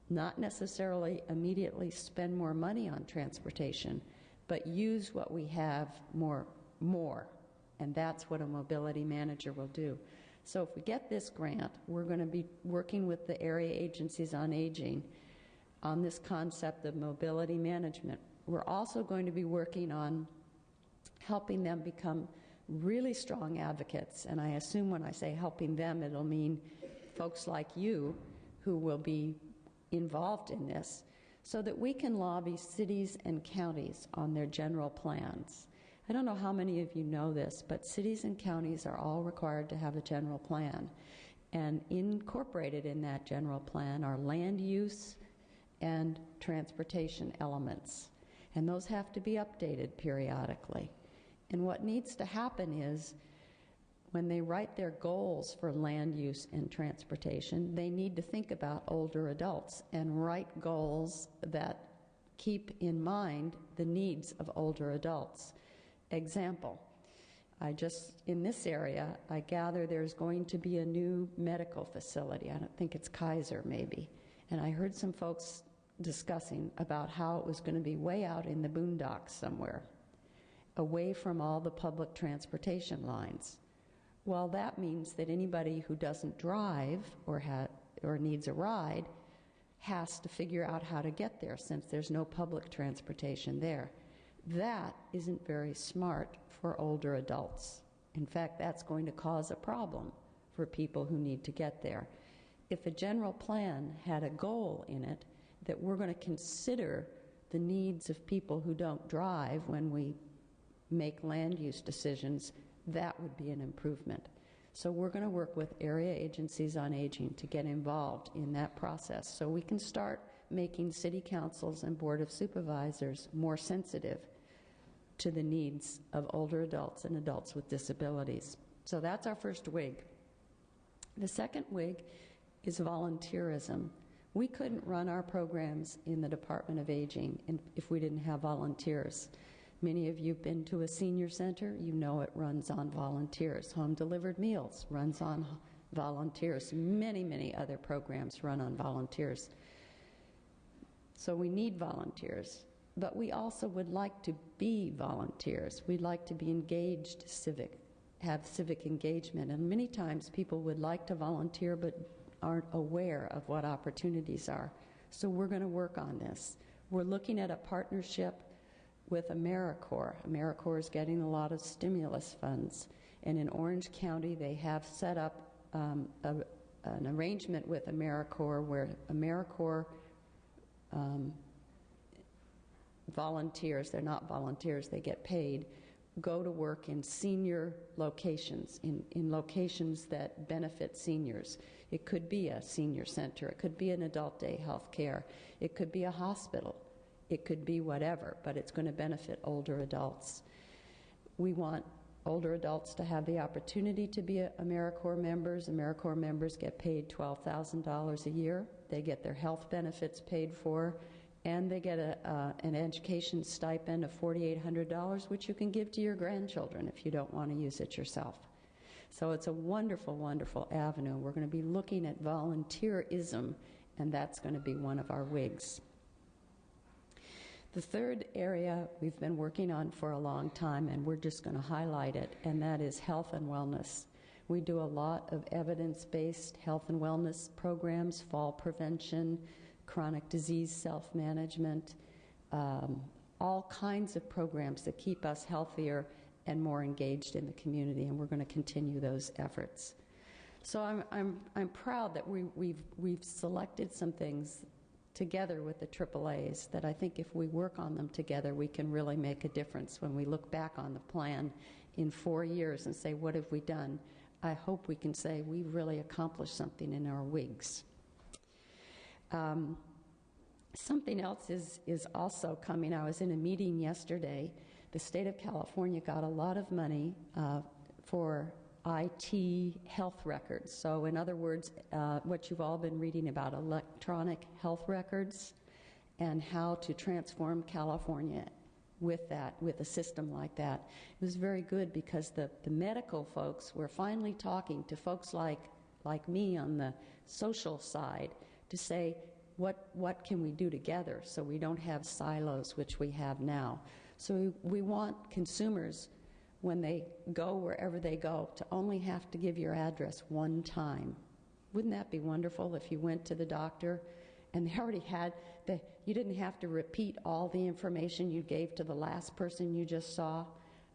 not necessarily immediately spend more money on transportation, but use what we have more. And that's what a mobility manager will do. So if we get this grant, we're going to be working with the area agencies on aging on this concept of mobility management. We're also going to be working on helping them become really strong advocates. And I assume when I say helping them, it'll mean folks like you who will be involved in this, so that we can lobby cities and counties on their general plans. I don't know how many of you know this, but cities and counties are all required to have a general plan. And incorporated in that general plan are land use and transportation elements. And those have to be updated periodically. And what needs to happen is, when they write their goals for land use and transportation, they need to think about older adults and write goals that keep in mind the needs of older adults. Example, in this area, I gather there's going to be a new medical facility. I don't think it's Kaiser, maybe. And I heard some folks discussing about how it was going to be way out in the boondocks somewhere. away from all the public transportation lines. Well, that means that anybody who doesn't drive or needs a ride has to figure out how to get there since there's no public transportation there. That isn't very smart for older adults. In fact, that's going to cause a problem for people who need to get there. If a general plan had a goal in it that we're going to consider the needs of people who don't drive when we make land use decisions, that would be an improvement. So we're going to work with area agencies on aging to get involved in that process so we can start making city councils and board of supervisors more sensitive to the needs of older adults and adults with disabilities. So that's our first WIG. The second WIG is volunteerism. We couldn't run our programs in the Department of Aging if we didn't have volunteers. Many of you have been to a senior center. You know it runs on volunteers. Home delivered meals runs on volunteers. Many, many other programs run on volunteers. So we need volunteers. But we also would like to be volunteers. We'd like to be engaged have civic engagement. And many times people would like to volunteer but aren't aware of what opportunities are. So we're going to work on this. We're looking at a partnership with AmeriCorps. AmeriCorps is getting a lot of stimulus funds. And in Orange County, they have set up an arrangement with AmeriCorps where AmeriCorps volunteers, they're not volunteers, they get paid, go to work in senior locations, in locations that benefit seniors. It could be a senior center, it could be an adult day health care, it could be a hospital, it could be whatever, but it's going to benefit older adults. We want older adults to have the opportunity to be AmeriCorps members. AmeriCorps members get paid $12,000 a year. They get their health benefits paid for, and they get an education stipend of $4,800, which you can give to your grandchildren if you don't want to use it yourself. So it's a wonderful, wonderful avenue. We're going to be looking at volunteerism, and that's going to be one of our WIGs. The third area we've been working on for a long time, and we're just going to highlight it, and that is health and wellness. We do a lot of evidence-based health and wellness programs, fall prevention, chronic disease self-management, all kinds of programs that keep us healthier and more engaged in the community, and we're going to continue those efforts. So I'm proud that we've selected some things together with the AAAs that I think if we work on them together, we can really make a difference when we look back on the plan in 4 years and say, what have we done? I hope we can say we've really accomplished something in our WIGs. Something else is also coming. I was in a meeting yesterday. The state of California got a lot of money for IT health records. So in other words, what you've all been reading about, electronic health records and how to transform California with that, with a system like that. It was very good because the medical folks were finally talking to folks like me on the social side to say, what can we do together so we don't have silos, which we have now. So we want consumers, when they go wherever they go, to only have to give your address one time. Wouldn't that be wonderful if you went to the doctor and they already had you didn't have to repeat all the information you gave to the last person you just saw?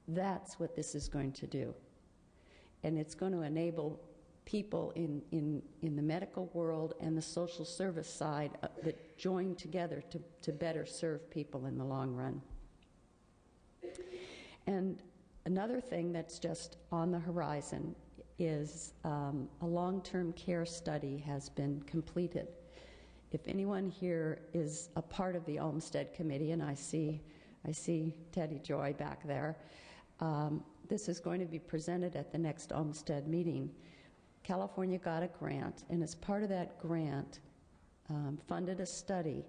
That's what this is going to do. And it's going to enable people in the medical world and the social service side that join together to better serve people in the long run. And another thing that's just on the horizon is a long-term care study has been completed. If anyone here is a part of the Olmsted Committee, and I see Teddy Joy back there, this is going to be presented at the next Olmsted meeting. California got a grant, and as part of that grant, funded a study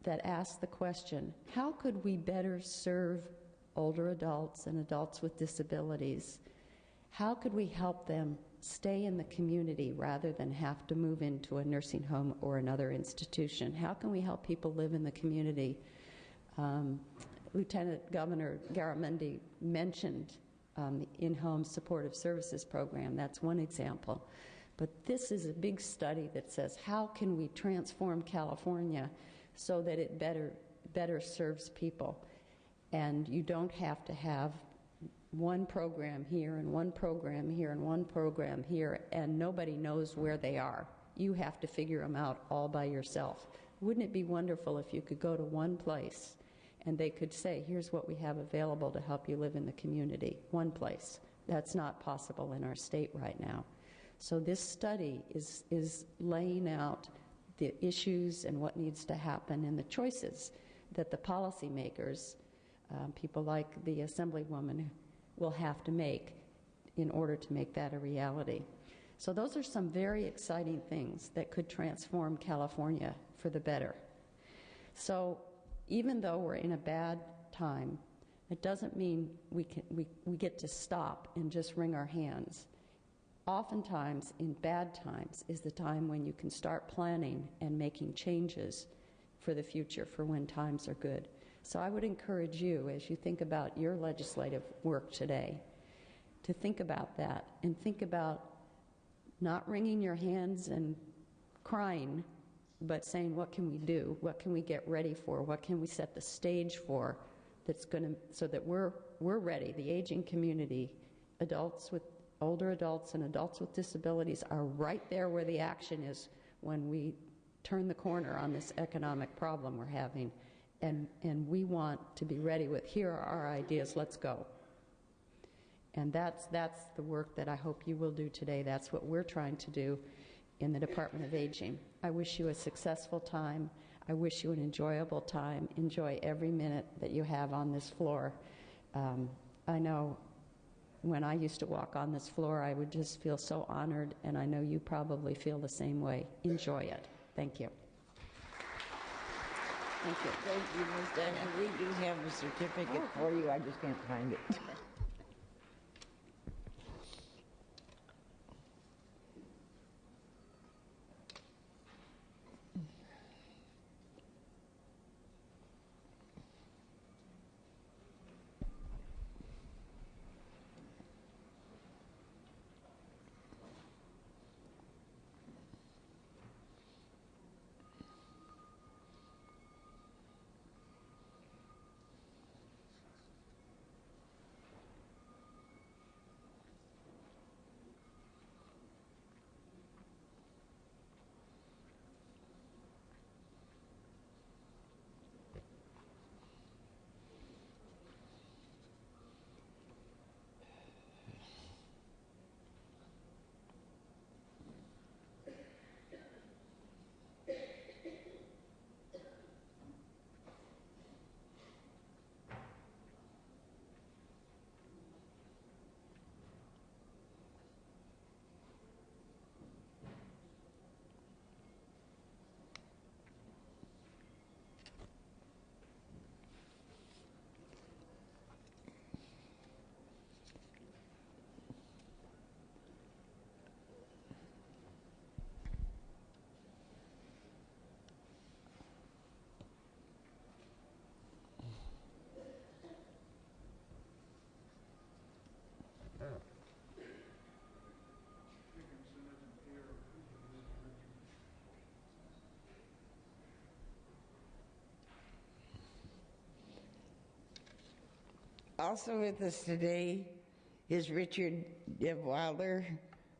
that asked the question, how could we better serve older adults and adults with disabilities? How could we help them stay in the community rather than have to move into a nursing home or another institution? How can we help people live in the community Lieutenant Governor Garamendi mentioned the in-home supportive services program. That's one example. But this is a big study that says, how can we transform California so that it better serves people? And you don't have to have one program here and one program here and one program here, and nobody knows where they are. You have to figure them out all by yourself. Wouldn't it be wonderful if you could go to one place and they could say, here's what we have available to help you live in the community? One place. That's not possible in our state right now. So this study is laying out the issues and what needs to happen and the choices that the policymakers, people like the Assemblywoman, will have to make in order to make that a reality. So those are some very exciting things that could transform California for the better. So even though we're in a bad time, it doesn't mean we get to stop and just wring our hands. Oftentimes, in bad times, is the time when you can start planning and making changes for the future, for when times are good. So I would encourage you, as you think about your legislative work today, to think about that and think about not wringing your hands and crying, but saying, what can we do? What can we get ready for? What can we set the stage for that's going to, so that we're ready, the aging community, older adults and adults with disabilities are right there where the action is when we turn the corner on this economic problem we're having. And we want to be ready with, here are our ideas, let's go. And that's the work that I hope you will do today. That's what we're trying to do in the Department of Aging. I wish you a successful time. I wish you an enjoyable time. Enjoy every minute that you have on this floor. I know when I used to walk on this floor, I would just feel so honored, and I know you probably feel the same way. Enjoy it. Thank you. Thank you. Thank you, Ms. Daniel. We do have a certificate for you. I just can't find it. Also with us today is Richard Devwilder,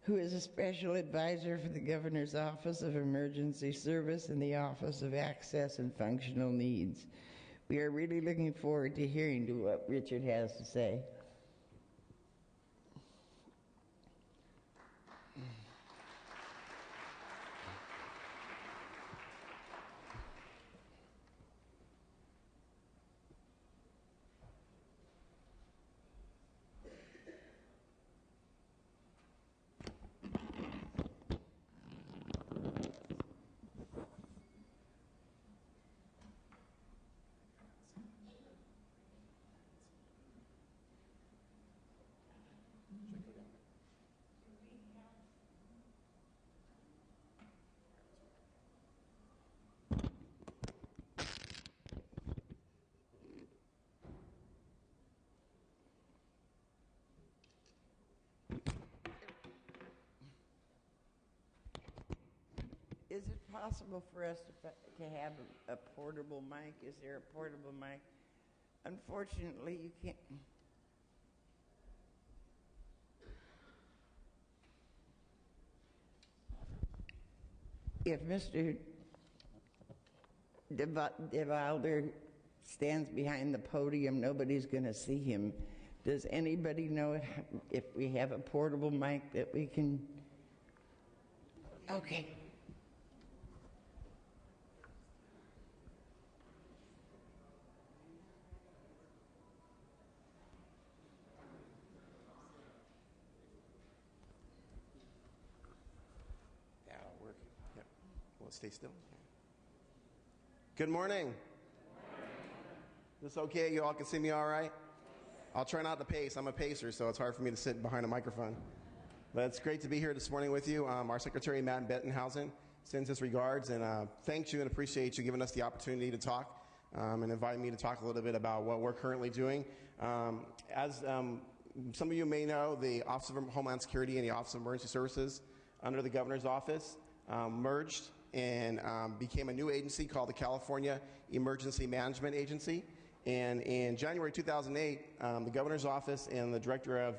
who is a special advisor for the Governor's Office of Emergency Service and the Office of Access and Functional Needs. We are really looking forward to hearing what Richard has to say. Is it possible for us to have a portable mic? Is there a portable mic? Unfortunately, you can't. If Mr. DeValder stands behind the podium, nobody's going to see him. Does anybody know if we have a portable mic that we can? Okay. That'll work. Yep. Will it stay still? Good morning. Is this okay? You all can see me all right? I'll try not to pace. I'm a pacer, so it's hard for me to sit behind a microphone. But it's great to be here this morning with you. Our Secretary, Matt Bettenhausen, sends his regards and thanks you and appreciates you giving us the opportunity to talk and inviting me to talk a little bit about what we're currently doing. As some of you may know, the Office of Homeland Security and the Office of Emergency Services under the Governor's Office merged and became a new agency called the California Emergency Management Agency. And in January 2008, the Governor's Office and the Director of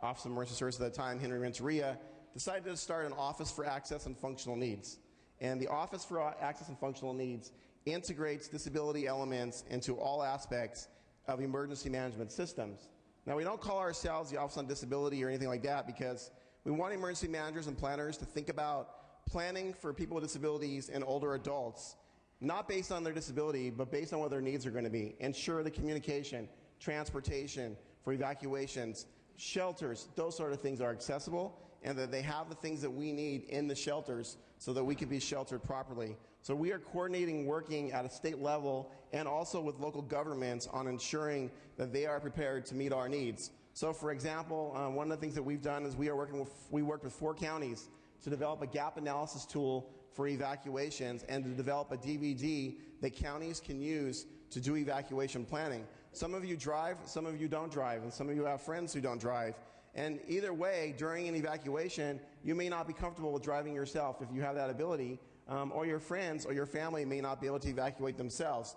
Office of Emergency Services at the time, Henry Renteria, decided to start an Office for Access and Functional Needs. And the Office for Access and Functional Needs integrates disability elements into all aspects of emergency management systems. Now, we don't call ourselves the Office on Disability or anything like that because we want emergency managers and planners to think about planning for people with disabilities and older adults, not based on their disability, but based on what their needs are going to be. Ensure the communication, transportation for evacuations, shelters, those sort of things are accessible, and that they have the things that we need in the shelters so that we can be sheltered properly. So we are coordinating, working at a state level and also with local governments on ensuring that they are prepared to meet our needs. So for example, one of the things that we've done is we worked with 4 counties to develop a gap analysis tool for evacuations and to develop a DVD that counties can use to do evacuation planning. Some of you drive, some of you don't drive, and some of you have friends who don't drive. And either way, during an evacuation, you may not be comfortable with driving yourself if you have that ability, or your friends or your family may not be able to evacuate themselves.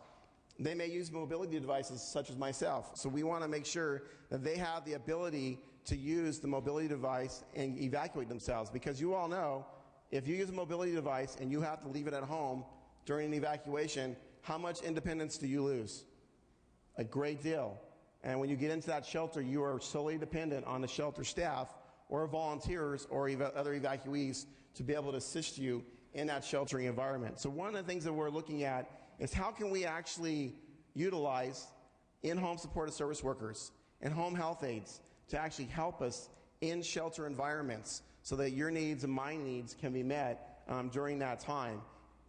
They may use mobility devices such as myself. So we want to make sure that they have the ability to use the mobility device and evacuate themselves, because you all know if you use a mobility device and you have to leave it at home during an evacuation, how much independence do you lose? A great deal. And when you get into that shelter, you are solely dependent on the shelter staff or volunteers or other evacuees to be able to assist you in that sheltering environment. So one of the things that we're looking at is how can we actually utilize in-home supportive service workers and home health aides to actually help us in shelter environments so that your needs and my needs can be met during that time.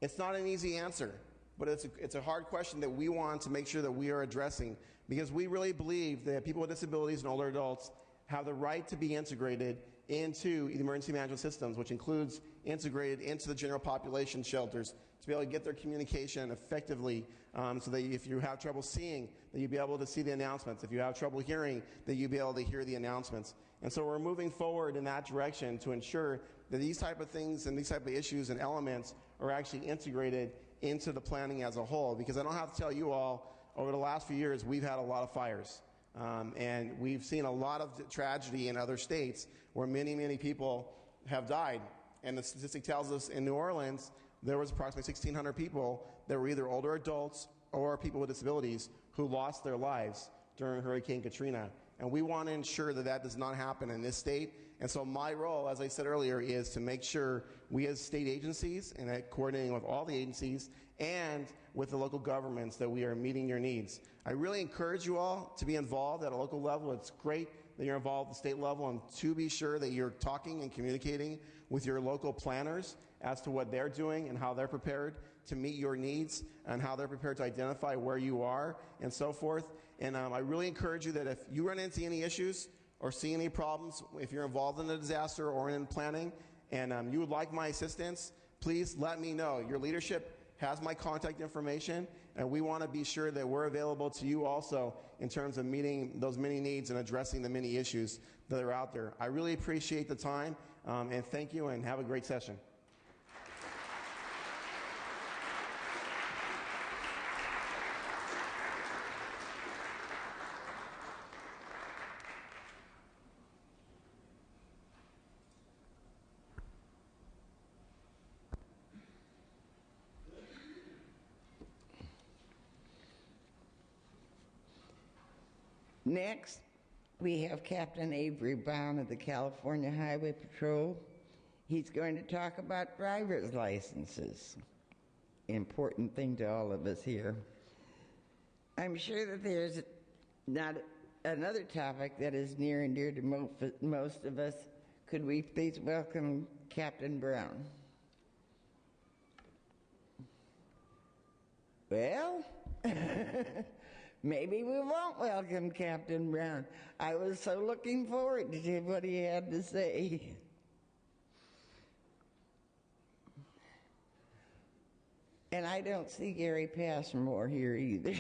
It's not an easy answer, but it's a hard question that we want to make sure that we are addressing, because we really believe that people with disabilities and older adults have the right to be integrated into emergency management systems, which includes integrated into the general population shelters to be able to get their communication effectively, so that if you have trouble seeing, that you'll be able to see the announcements. If you have trouble hearing, that you'll be able to hear the announcements. And so we're moving forward in that direction to ensure that these type of things and these type of issues and elements are actually integrated into the planning as a whole. Because I don't have to tell you all, over the last few years, we've had a lot of fires. And we've seen a lot of tragedy in other states where many, many people have died. And the statistic tells us in New Orleans, there was approximately 1,600 people that were either older adults or people with disabilities who lost their lives during Hurricane Katrina. And we want to ensure that that does not happen in this state. And so my role, as I said earlier, is to make sure we as state agencies, and coordinating with all the agencies and with the local governments, that we are meeting your needs. I really encourage you all to be involved at a local level. It's great that you're involved at the state level, and to be sure that you're talking and communicating with your local planners as to what they're doing and how they're prepared to meet your needs and how they're prepared to identify where you are and so forth. And I really encourage you that if you run into any issues or see any problems, if you're involved in a disaster or in planning and you would like my assistance, please let me know. Your leadership has my contact information, and we want to be sure that we're available to you also in terms of meeting those many needs and addressing the many issues that are out there. I really appreciate the time, and thank you, and have a great session. Next, we have Captain Avery Bound of the California Highway Patrol. He's going to talk about driver's licenses. Important thing to all of us here. I'm sure that there's not another topic that is near and dear to most of us. Could we please welcome Captain Brown? Well, maybe we won't welcome Captain Brown. I was so looking forward to hear what he had to say. And I don't see Gary Passmore here either.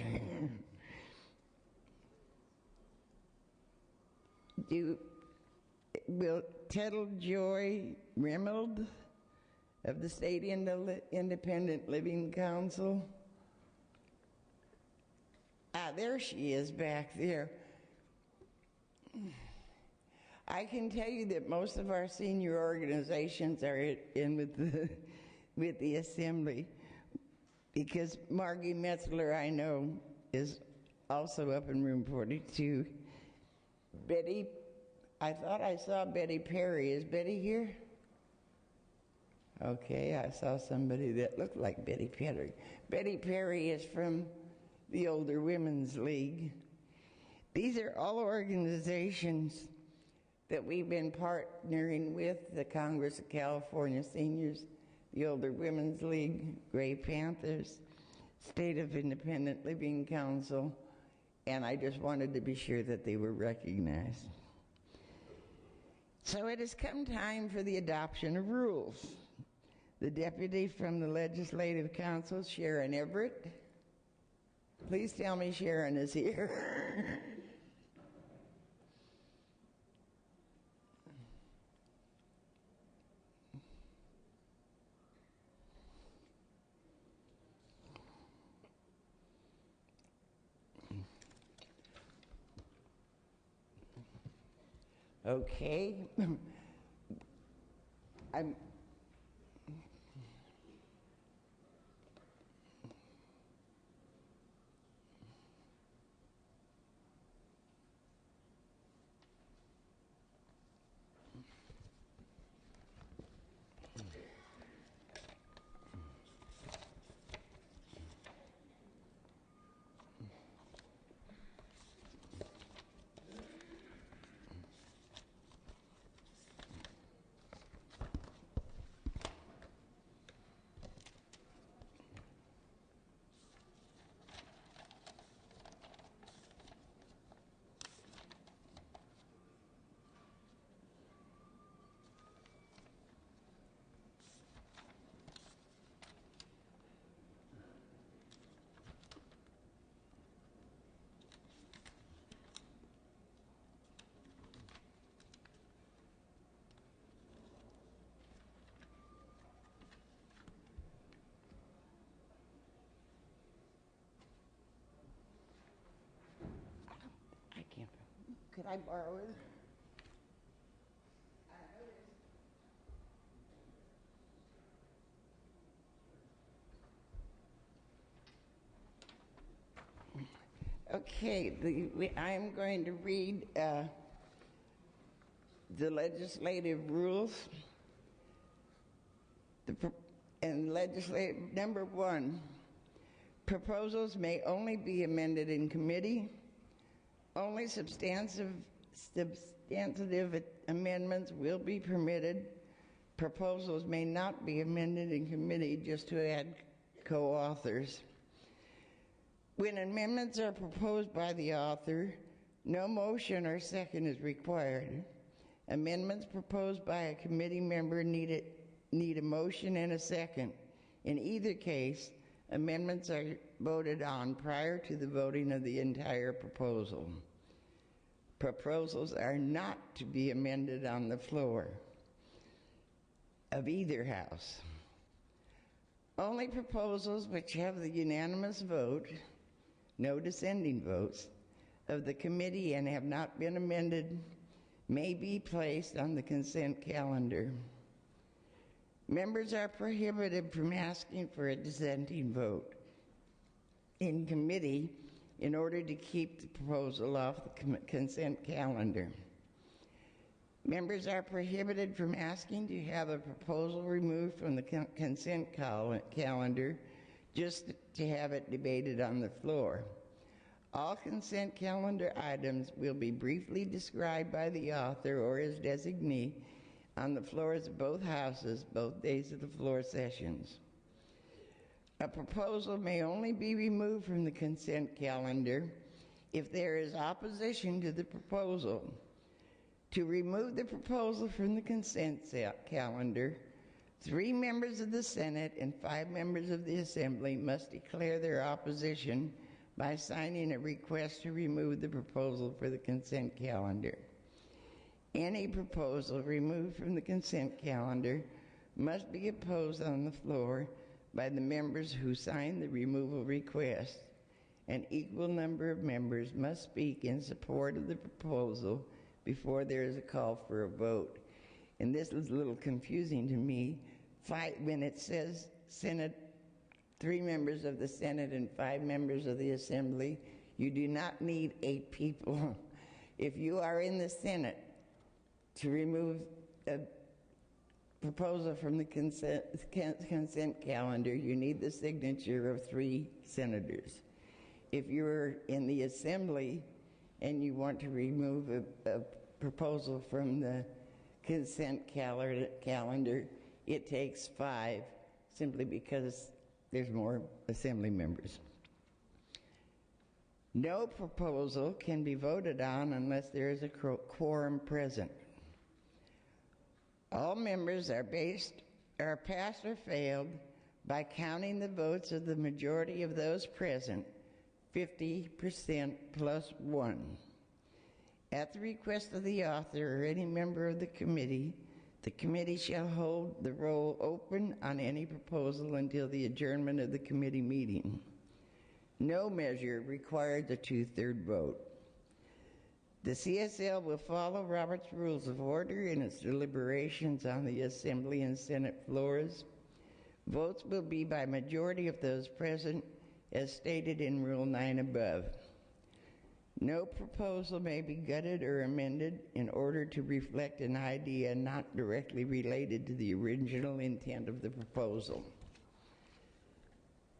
Will Tettle Joy Rimald of the State Independent Living Council? There she is back there. I can tell you that most of our senior organizations are in with the Assembly, because Margie Metzler, I know, is also up in room 42. Betty, I thought I saw Betty Perry. Is Betty here? Okay, I saw somebody that looked like Betty Perry. Betty Perry is from the Older Women's League. These are all organizations that we've been partnering with, the Congress of California Seniors, the Older Women's League, Gray Panthers, State of Independent Living Council, and I just wanted to be sure that they were recognized. So it has come time for the adoption of rules. The deputy from the Legislative Council, Sharon Everett. Please tell me Sharon is here. Okay. Could I borrow it? Okay, I'm going to read the legislative rules. Legislative number 1, proposals may only be amended in committee. Only substantive amendments will be permitted. Proposals may not be amended in committee just to add co-authors. When amendments are proposed by the author, no motion or second is required. Amendments proposed by a committee member need a motion and a second. In either case, amendments are voted on prior to the voting of the entire proposal. Proposals are not to be amended on the floor of either house. Only proposals which have the unanimous vote, no dissenting votes, of the committee and have not been amended may be placed on the consent calendar. Members are prohibited from asking for a dissenting vote. In committee, in order to keep the proposal off the consent calendar. Members are prohibited from asking to have a proposal removed from the consent calendar just to have it debated on the floor. All consent calendar items will be briefly described by the author or his designee on the floors of both houses, both days of the floor sessions. A proposal may only be removed from the consent calendar if there is opposition to the proposal. To remove the proposal from the consent calendar, 3 members of the Senate and 5 members of the Assembly must declare their opposition by signing a request to remove the proposal for the consent calendar. Any proposal removed from the consent calendar must be opposed on the floor by the members who signed the removal request. An equal number of members must speak in support of the proposal before there is a call for a vote. And this is a little confusing to me. When it says Senate, 3 members of the Senate and 5 members of the Assembly, you do not need 8 people. If you are in the Senate to remove a proposal from the consent calendar, you need the signature of 3 senators. If you're in the Assembly and you want to remove a proposal from the consent calendar, it takes 5, simply because there's more Assembly members. No proposal can be voted on unless there is a quorum present. All members are passed or failed by counting the votes of the majority of those present, 50% plus 1. At the request of the author or any member of the committee shall hold the roll open on any proposal until the adjournment of the committee meeting. No measure requires a 2/3 vote. The CSL will follow Robert's Rules of Order in its deliberations on the Assembly and Senate floors. Votes will be by majority of those present, as stated in Rule 9 above. No proposal may be gutted or amended in order to reflect an idea not directly related to the original intent of the proposal.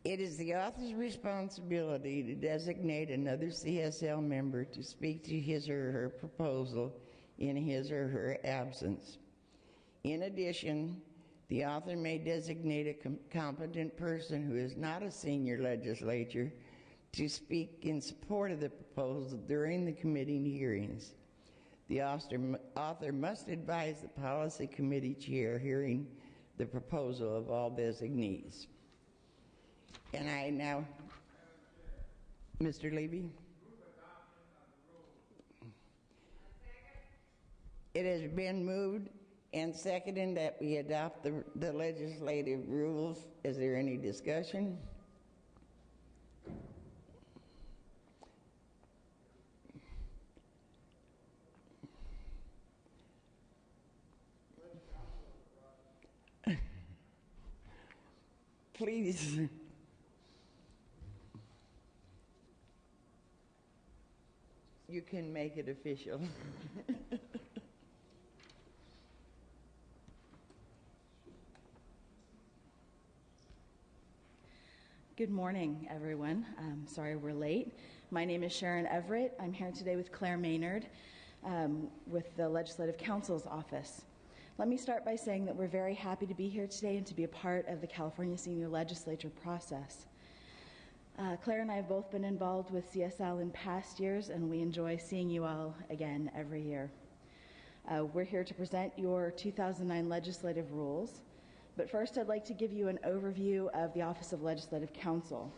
It is the author's responsibility to designate another CSL member to speak to his or her proposal in his or her absence. In addition, the author may designate a competent person who is not a senior legislator to speak in support of the proposal during the committee hearings. The author must advise the policy committee chair hearing the proposal of all designees. And I now, Mr. Levy? It has been moved and seconded that we adopt the legislative rules. Is there any discussion? Please. You can make it official. Good morning, everyone. Sorry we're late. My name is Sharon Everett. I'm here today with Claire Maynard with the Legislative Council's office. Let me start by saying that we're very happy to be here today and to be a part of the California Senior Legislature process. Claire and I have both been involved with CSL in past years, and we enjoy seeing you all again every year. We're here to present your 2009 legislative rules, but first I'd like to give you an overview of the Office of Legislative Counsel.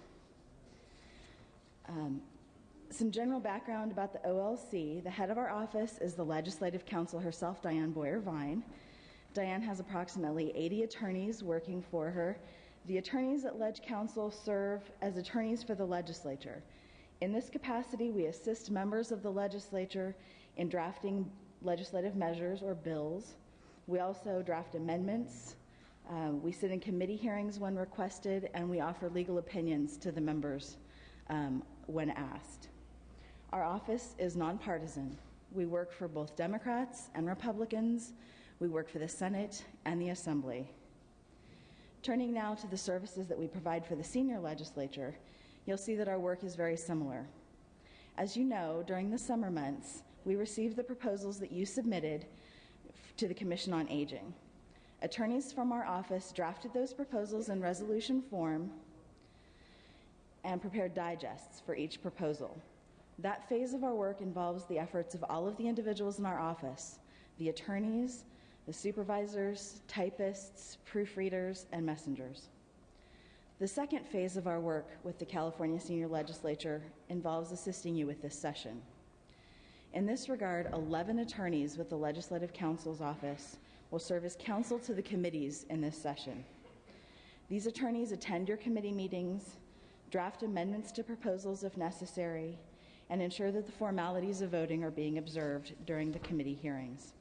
Some general background about the OLC. The head of our office is the Legislative Counsel herself, Diane Boyer-Vine. Diane has approximately 80 attorneys working for her. The attorneys at Leg Counsel serve as attorneys for the legislature. In this capacity, we assist members of the legislature in drafting legislative measures or bills. We also draft amendments. We sit in committee hearings when requested, and we offer legal opinions to the members when asked. Our office is nonpartisan. We work for both Democrats and Republicans. We work for the Senate and the Assembly. Turning now to the services that we provide for the senior legislature, you'll see that our work is very similar. As you know, during the summer months, we received the proposals that you submitted to the Commission on Aging. Attorneys from our office drafted those proposals in resolution form and prepared digests for each proposal. That phase of our work involves the efforts of all of the individuals in our office, the attorneys, the supervisors, typists, proofreaders, and messengers. The second phase of our work with the California Senior Legislature involves assisting you with this session. In this regard, 11 attorneys with the Legislative Counsel's Office will serve as counsel to the committees in this session. These attorneys attend your committee meetings, draft amendments to proposals if necessary, and ensure that the formalities of voting are being observed during the committee hearings.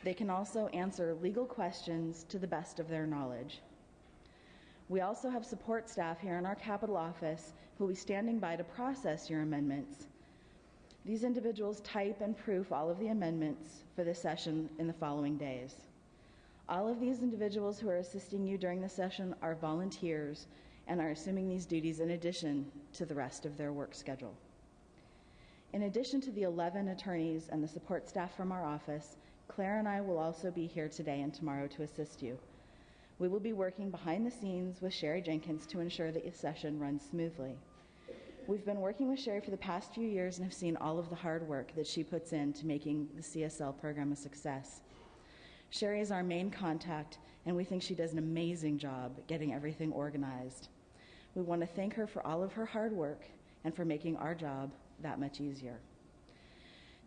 They can also answer legal questions to the best of their knowledge. We also have support staff here in our Capitol office who will be standing by to process your amendments. These individuals type and proof all of the amendments for this session in the following days. All of these individuals who are assisting you during the session are volunteers and are assuming these duties in addition to the rest of their work schedule. In addition to the 11 attorneys and the support staff from our office, Claire and I will also be here today and tomorrow to assist you. We will be working behind the scenes with Sherry Jenkins to ensure that the session runs smoothly. We've been working with Sherry for the past few years and have seen all of the hard work that she puts into making the CSL program a success. Sherry is our main contact, and we think she does an amazing job getting everything organized. We want to thank her for all of her hard work and for making our job that much easier.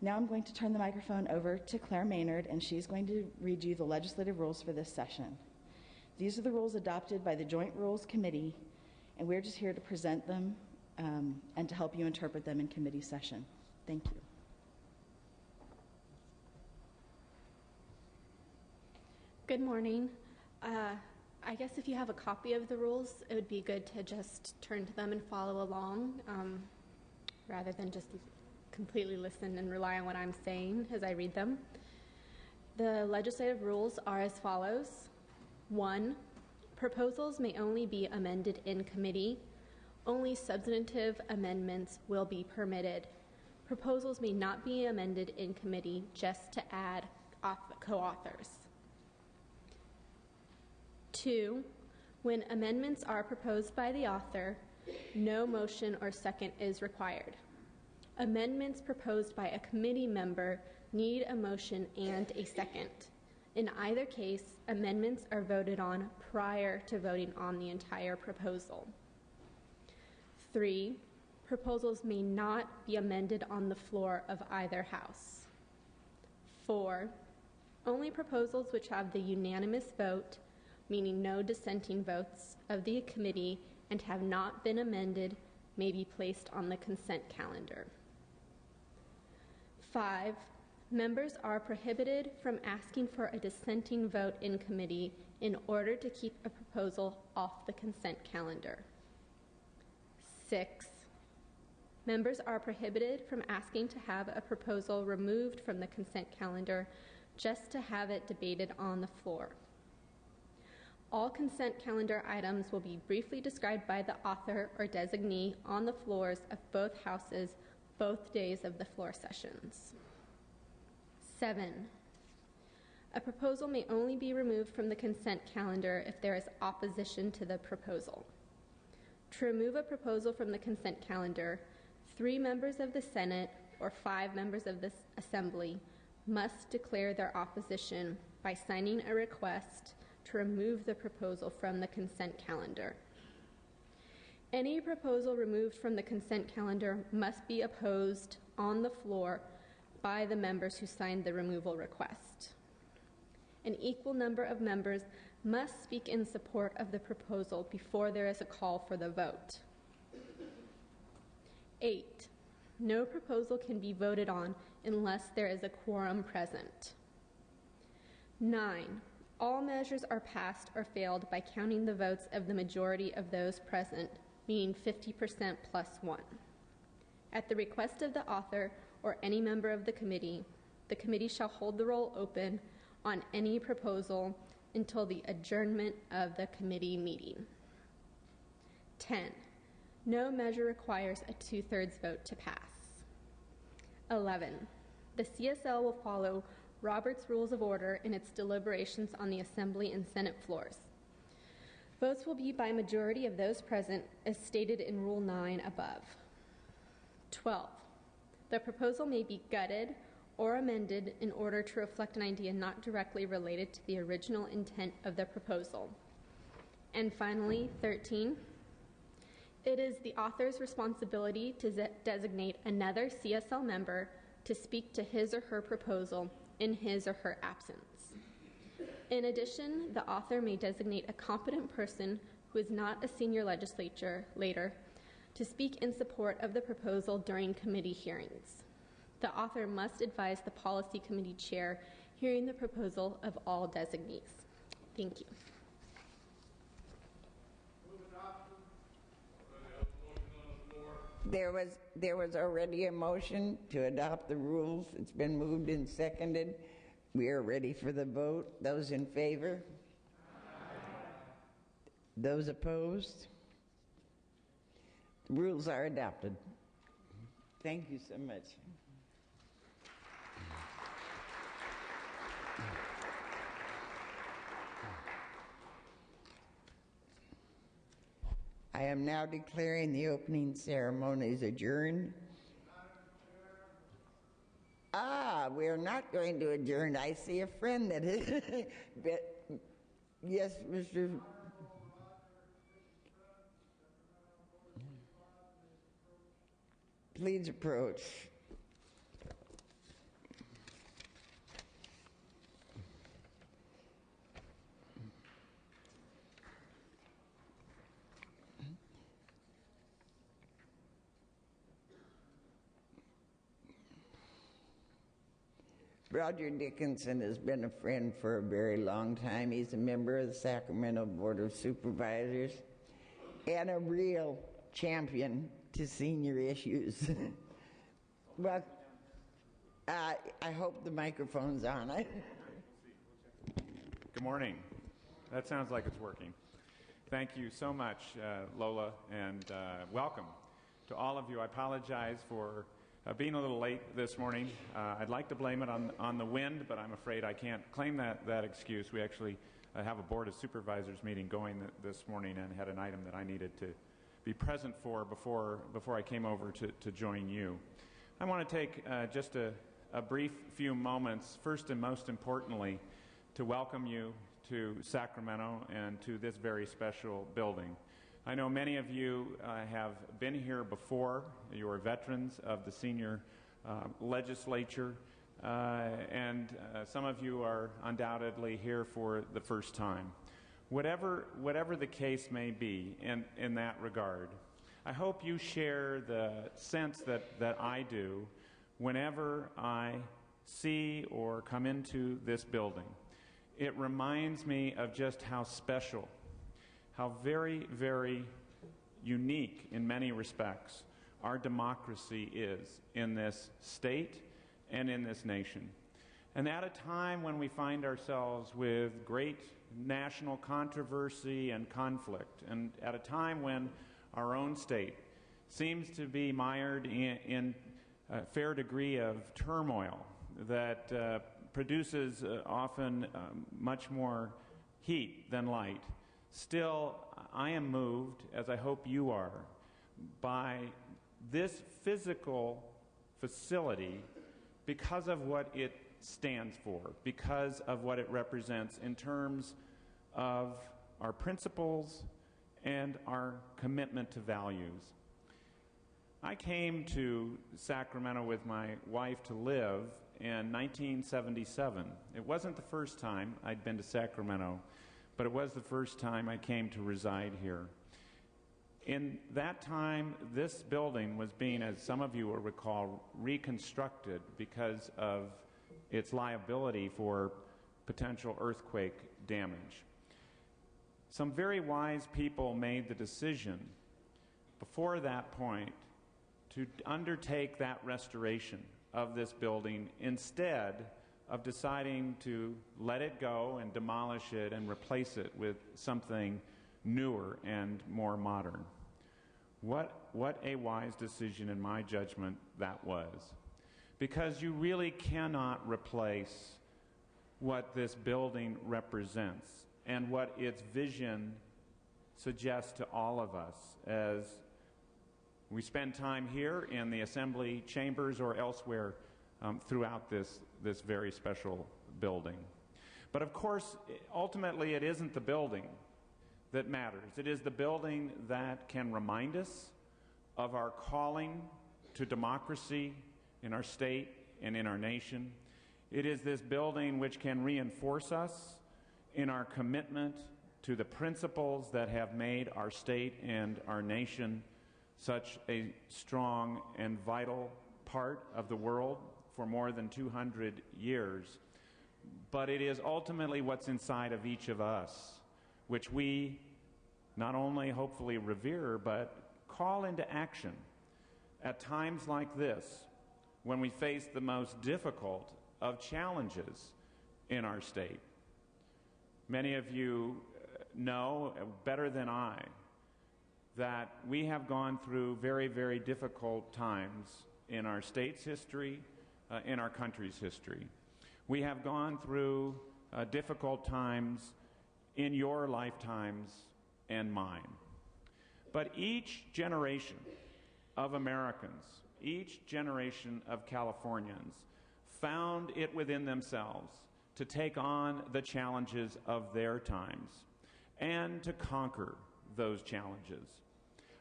Now I'm going to turn the microphone over to Claire Maynard, and she's going to read you the legislative rules for this session. These are the rules adopted by the Joint Rules Committee, and we're just here to present them and to help you interpret them in committee session. Thank you. Good morning. I guess if you have a copy of the rules, it would be good to just turn to them and follow along rather than just completely listen and rely on what I'm saying as I read them. The legislative rules are as follows. 1, proposals may only be amended in committee. Only substantive amendments will be permitted. Proposals may not be amended in committee just to add co-authors. 2, when amendments are proposed by the author, no motion or second is required. Amendments proposed by a committee member need a motion and a second. In either case, amendments are voted on prior to voting on the entire proposal. 3, proposals may not be amended on the floor of either house. 4, only proposals which have the unanimous vote, meaning no dissenting votes, of the committee and have not been amended may be placed on the consent calendar. 5, members are prohibited from asking for a dissenting vote in committee in order to keep a proposal off the consent calendar. 6, members are prohibited from asking to have a proposal removed from the consent calendar just to have it debated on the floor. All consent calendar items will be briefly described by the author or designee on the floors of both houses both days of the floor sessions. 7, a proposal may only be removed from the consent calendar if there is opposition to the proposal. To remove a proposal from the consent calendar, 3 members of the Senate or 5 members of the Assembly must declare their opposition by signing a request to remove the proposal from the consent calendar. Any proposal removed from the consent calendar must be opposed on the floor by the members who signed the removal request. An equal number of members must speak in support of the proposal before there is a call for the vote. 8, no proposal can be voted on unless there is a quorum present. 9, all measures are passed or failed by counting the votes of the majority of those present, meaning 50% plus 1. At the request of the author or any member of the committee shall hold the roll open on any proposal until the adjournment of the committee meeting. 10. No measure requires a 2/3 vote to pass. 11. The CSL will follow Robert's Rules of Order in its deliberations on the Assembly and Senate floors. Votes will be by majority of those present, as stated in Rule 9 above. 12. The proposal may be gutted or amended in order to reflect an idea not directly related to the original intent of the proposal. And finally, 13. It is the author's responsibility to designate another CSL member to speak to his or her proposal in his or her absence. In addition, the author may designate a competent person who is not a senior legislator to speak in support of the proposal during committee hearings. The author must advise the policy committee chair hearing the proposal of all designees. Thank you. There was already a motion to adopt the rules. It's been moved and seconded. We are ready for the vote. Those in favor? Those opposed? The rules are adopted. Thank you so much. I am now declaring the opening ceremonies adjourned. We're not going to adjourn. I see a friend that is. Yes, Mr. Please approach. Roger Dickinson has been a friend for a very long time. He's a member of the Sacramento Board of Supervisors and a real champion to senior issues. Well, I hope the microphone's on. Good morning. That sounds like it's working. Thank you so much, Lola, and welcome to all of you. I apologize for being a little late this morning. I'd like to blame it on the wind, but I'm afraid I can't claim that excuse. We actually have a Board of Supervisors meeting going this morning and had an item that I needed to be present for before I came over to join you. I want to take just a brief few moments, first and most importantly, to welcome you to Sacramento and to this very special building. I know many of you have been here before. You are veterans of the senior legislature, and some of you are undoubtedly here for the first time. Whatever the case may be in that regard, I hope you share the sense that I do whenever I see or come into this building. It reminds me of just how special, how very, very unique in many respects our democracy is in this state and in this nation. And at a time when we find ourselves with great national controversy and conflict, and at a time when our own state seems to be mired in a fair degree of turmoil that produces often much more heat than light, still I am moved, as I hope you are, by this physical facility because of what it stands for, because of what it represents in terms of our principles and our commitment to values. I came to Sacramento with my wife to live in 1977. It wasn't the first time I'd been to Sacramento, but it was the first time I came to reside here. In that time, this building was being, as some of you will recall, reconstructed because of its liability for potential earthquake damage. Some very wise people made the decision before that point to undertake that restoration of this building instead of deciding to let it go and demolish it and replace it with something newer and more modern. What a wise decision in my judgment that was. Because you really cannot replace what this building represents and what its vision suggests to all of us as we spend time here in the assembly chambers or elsewhere throughout this very special building. But of course, ultimately it isn't the building that matters. It is the building that can remind us of our calling to democracy in our state and in our nation. It is this building which can reinforce us in our commitment to the principles that have made our state and our nation such a strong and vital part of the world for more than 200 years. But it is ultimately what's inside of each of us, which we not only hopefully revere, but call into action at times like this, when we face the most difficult of challenges in our state. Many of you know better than I that we have gone through very, very difficult times in our state's history, in our country's history. We have gone through difficult times in your lifetimes and mine. But each generation of Americans, each generation of Californians found it within themselves to take on the challenges of their times and to conquer those challenges.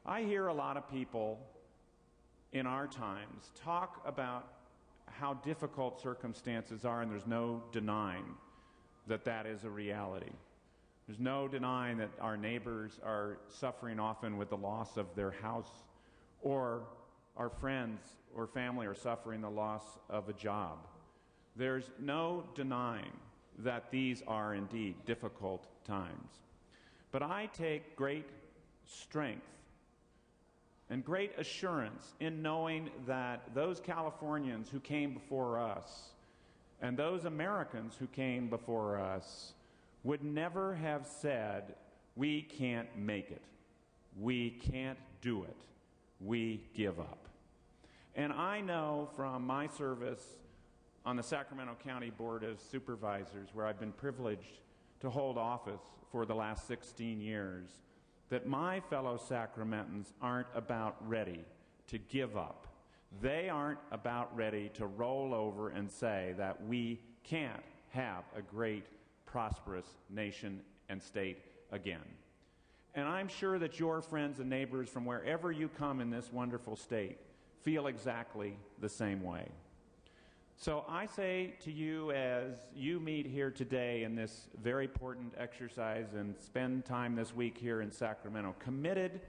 I hear a lot of people in our times talk about how difficult circumstances are, and there's no denying that that is a reality. There's no denying that our neighbors are suffering often with the loss of their house, or our friends or family are suffering the loss of a job. There's no denying that these are indeed difficult times. But I take great strength and great assurance in knowing that those Californians who came before us and those Americans who came before us would never have said, "We can't make it. We can't do it. We give up." And I know from my service on the Sacramento County Board of Supervisors, where I've been privileged to hold office for the last 16 years, that my fellow Sacramentans aren't about ready to give up. They aren't about ready to roll over and say that we can't have a great, prosperous nation and state again. And I'm sure that your friends and neighbors from wherever you come in this wonderful state feel exactly the same way. So I say to you, as you meet here today in this very important exercise and spend time this week here in Sacramento, committed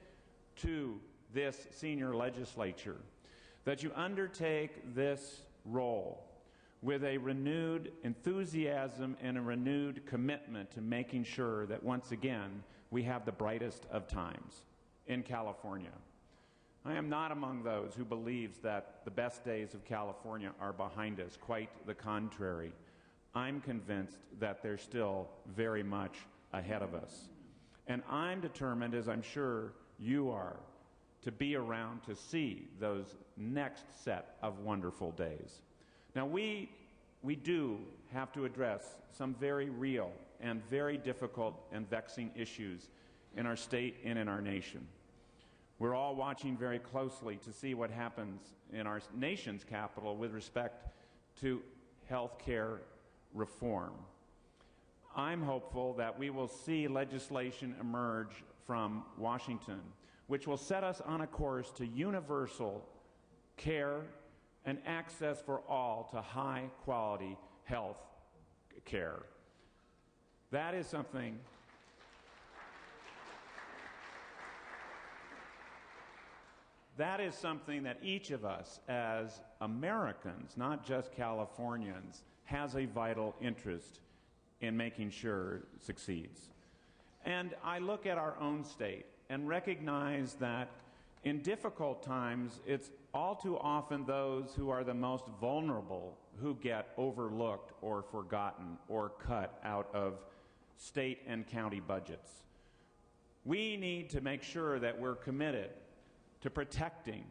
to this senior legislature, that you undertake this role with a renewed enthusiasm and a renewed commitment to making sure that once again we have the brightest of times in California. I am not among those who believes that the best days of California are behind us. Quite the contrary. I'm convinced that they're still very much ahead of us. And I'm determined, as I'm sure you are, to be around to see those next set of wonderful days. Now, we do have to address some very real and very difficult and vexing issues in our state and in our nation. We're all watching very closely to see what happens in our nation's capital with respect to health care reform. I'm hopeful that we will see legislation emerge from Washington, which will set us on a course to universal care and access for all to high-quality health care. That is something that each of us as Americans, not just Californians, has a vital interest in making sure succeeds. And I look at our own state and recognize that In difficult times, it's all too often those who are the most vulnerable who get overlooked or forgotten or cut out of state and county budgets. We need to make sure that we're committed to protecting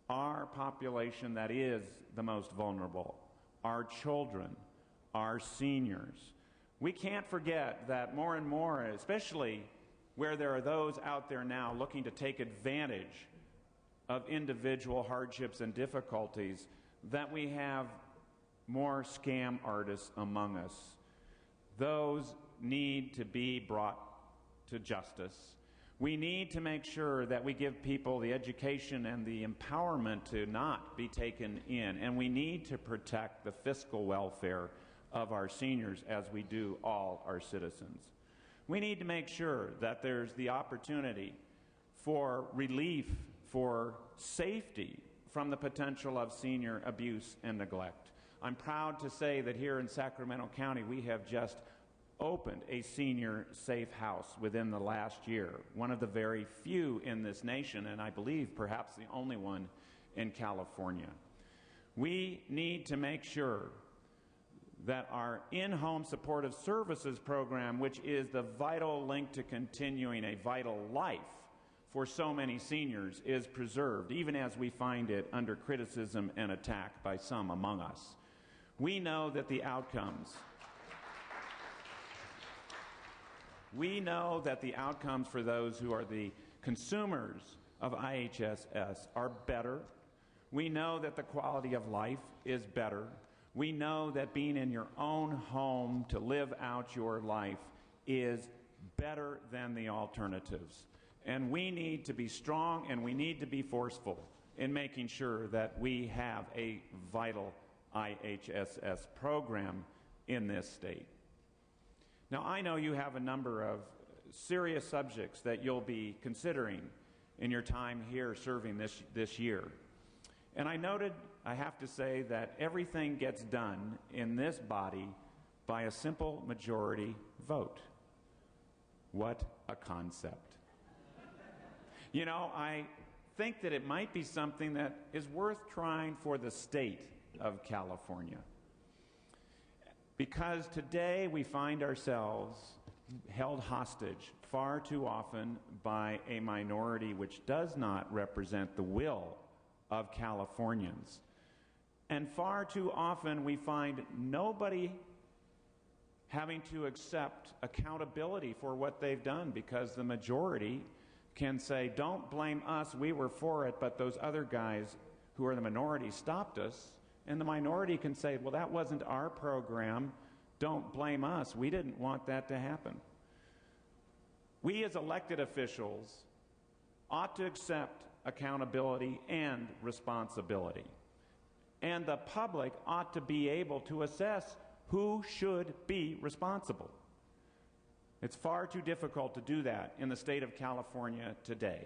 our population that is the most vulnerable, our children, our seniors. We can't forget that more and more, especially where there are those out there now looking to take advantage of individual hardships and difficulties, that we have more scam artists among us. Those need to be brought to justice. We need to make sure that we give people the education and the empowerment to not be taken in, and we need to protect the fiscal welfare of our seniors as we do all our citizens. We need to make sure that there's the opportunity for relief, for safety from the potential of senior abuse and neglect. I'm proud to say that here in Sacramento County we have just opened a senior safe house within the last year, one of the very few in this nation, and I believe perhaps the only one in California. We need to make sure that our in-home supportive services program, which is the vital link to continuing a vital life for so many seniors, is preserved, even as we find it under criticism and attack by some among us. We know that the outcomes for those who are the consumers of IHSS are better. We know that the quality of life is better. We know that being in your own home to live out your life is better than the alternatives. And we need to be strong and we need to be forceful in making sure that we have a vital IHSS program in this state. Now, I know you have a number of serious subjects that you'll be considering in your time here serving this year. And I noted, I have to say, that everything gets done in this body by a simple majority vote. What a concept. You know, I think that it might be something that is worth trying for the state of California. Because today we find ourselves held hostage far too often by a minority which does not represent the will of Californians. And far too often we find nobody having to accept accountability for what they've done, because the majority can say, don't blame us, we were for it, but those other guys who are the minority stopped us. And the minority can say, well, that wasn't our program, don't blame us, we didn't want that to happen. We as elected officials ought to accept accountability and responsibility. And the public ought to be able to assess who should be responsible. It's far too difficult to do that in the state of California today.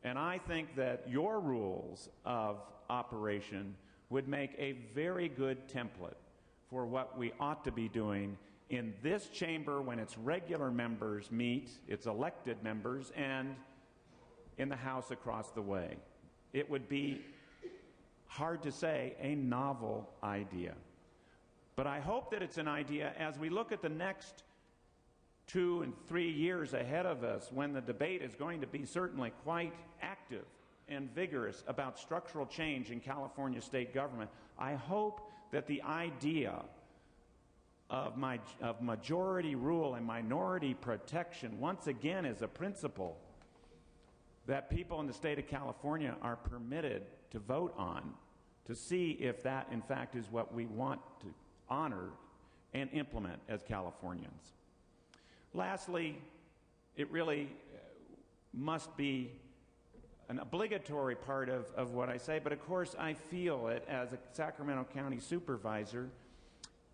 And I think that your rules of operation would make a very good template for what we ought to be doing in this chamber when its regular members meet, its elected members, and in the House across the way. It would be, hard to say, a novel idea. But I hope that it's an idea as we look at the next 2 and 3 years ahead of us, when the debate is going to be certainly quite active and vigorous about structural change in California state government. I hope that the idea of majority rule and minority protection once again is a principle that people in the state of California are permitted to vote on, to see if that in fact is what we want to honor and implement as Californians. Lastly, it really must be an obligatory part of what I say, but of course I feel it as a Sacramento County supervisor.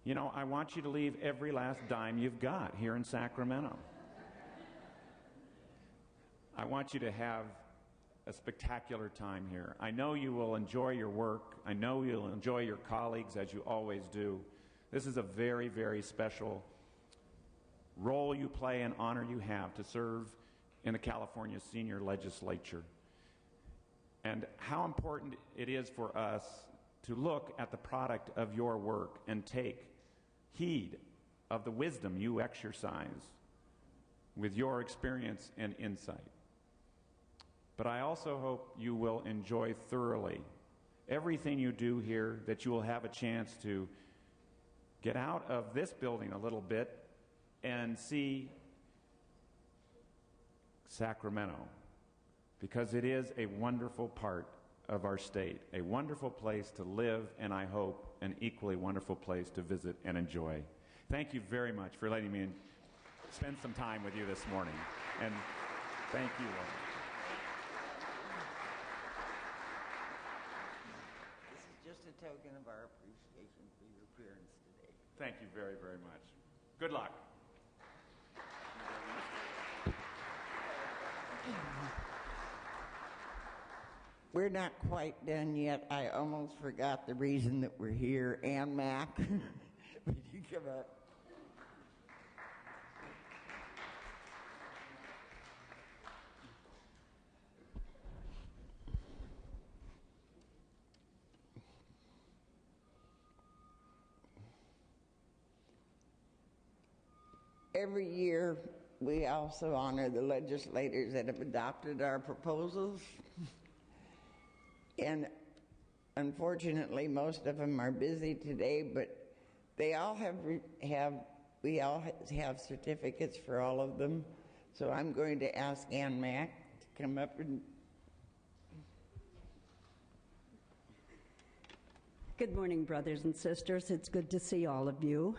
You know, I want you to leave every last dime you've got here in Sacramento. I want you to have a spectacular time here. I know you will enjoy your work. I know you'll enjoy your colleagues, as you always do. This is a very, very special role you play and honor you have to serve in the California Senior Legislature. and how important it is for us to look at the product of your work and take heed of the wisdom you exercise with your experience and insight. But I also hope you will enjoy thoroughly everything you do here, that you will have a chance to get out of this building a little bit and see Sacramento, because it is a wonderful part of our state, a wonderful place to live, and I hope an equally wonderful place to visit and enjoy. Thank you very much for letting me spend some time with you this morning, and thank you all. This is just a token of our appreciation for your appearance today. Thank you very, very much. Good luck. We're not quite done yet. I almost forgot the reason that we're here. Ann Mack, would you come up? Every year, we also honor the legislators that have adopted our proposals. And unfortunately, most of them are busy today, but they all we all have certificates for all of them. So I'm going to ask Ann Mack to come up and. Good morning, brothers and sisters. It's good to see all of you.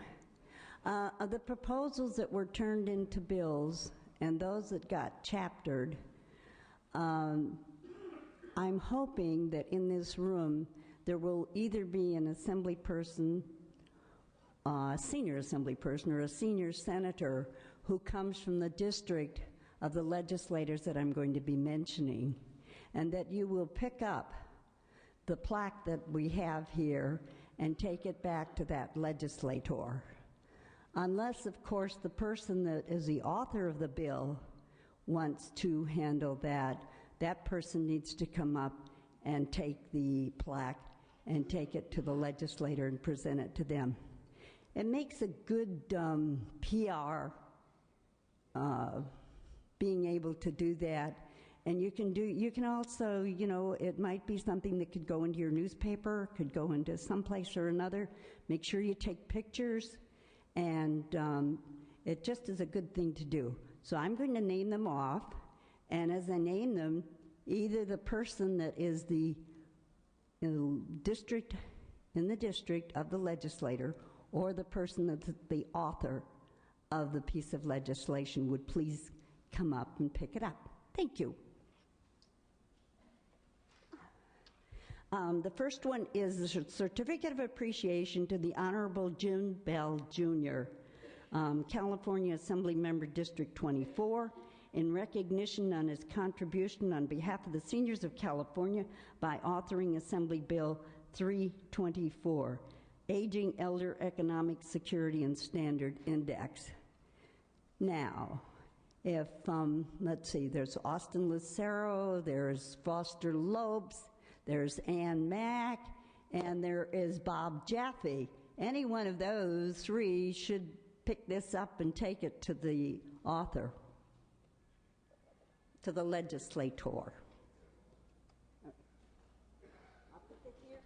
The proposals that were turned into bills and those that got chaptered, I'm hoping that in this room there will either be an assembly person, a senior assembly person, or a senior senator who comes from the district of the legislators that I'm going to be mentioning, and that you will pick up the plaque that we have here and take it back to that legislator. Unless, of course, the person that is the author of the bill wants to handle that, that person needs to come up and take the plaque and take it to the legislator and present it to them. It makes a good PR being able to do that. And you can also, it might be something that could go into your newspaper, could go into someplace or another. Make sure you take pictures, and it just is a good thing to do. So I'm going to name them off, and as I name them, either the person that is in the district of the legislator, or the person that's the author of the piece of legislation would please come up and pick it up. Thank you. The first one is the Certificate of Appreciation to the Honorable Jim Bell, Jr., California Assembly Member District 24, in recognition on his contribution on behalf of the seniors of California by authoring Assembly Bill 324, Aging Elder Economic Security and Standard Index. Now, if, let's see, there's Austin Lucero, there's Foster Lopes, there's Ann Mack, and there is Bob Jaffe. Any one of those three should pick this up and take it to the author, to the legislator. I'll put it here.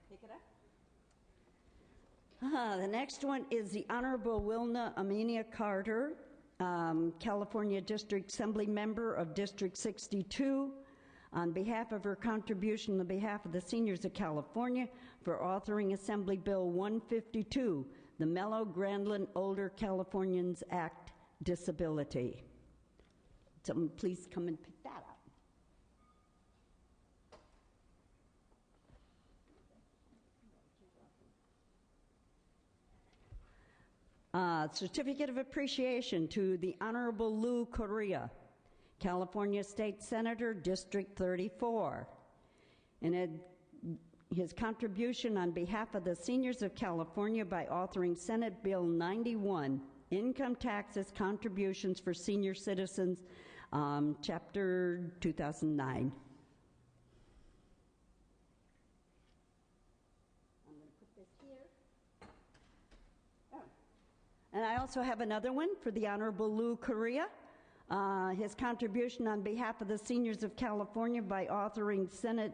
Pick it up. The next one is the Honorable Wilna Amenia Carter, California District Assembly Member of District 62, on behalf of her contribution on behalf of the seniors of California for authoring Assembly Bill 152, the Mellow Grandland Older Californians Act Disability. Someone please come and pick that up. Certificate of Appreciation to the Honorable Lou Correa, California State Senator, District 34. And his contribution on behalf of the seniors of California by authoring Senate Bill 91, Income Taxes Contributions for Senior Citizens, Chapter 2009. is here. Oh. And I also have another one for the Honorable Lou Correa. His contribution on behalf of the seniors of California by authoring Senate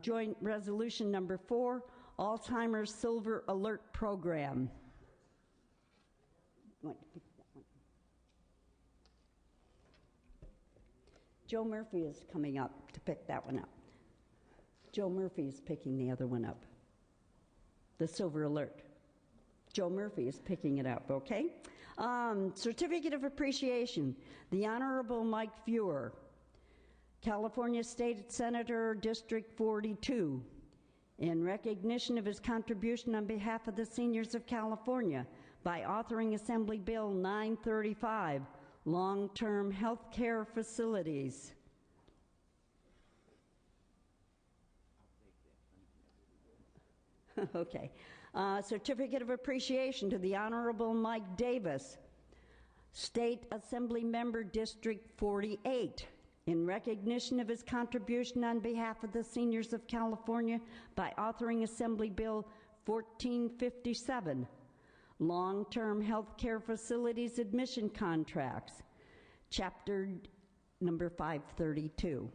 Joint Resolution Number 4, Alzheimer's Silver Alert Program. Joe Murphy is coming up to pick that one up. Joe Murphy is picking the other one up. The Silver Alert. Joe Murphy is picking it up, okay? Certificate of Appreciation. The Honorable Mike Feuer, California State Senator, District 42, in recognition of his contribution on behalf of the seniors of California by authoring Assembly Bill 935, Long-Term Health Care Facilities. Okay. Certificate of Appreciation to the Honorable Mike Davis, State Assembly Member, District 48, in recognition of his contribution on behalf of the seniors of California by authoring Assembly Bill 1457, Long-Term Health Care Facilities Admission Contracts, Chapter number 532.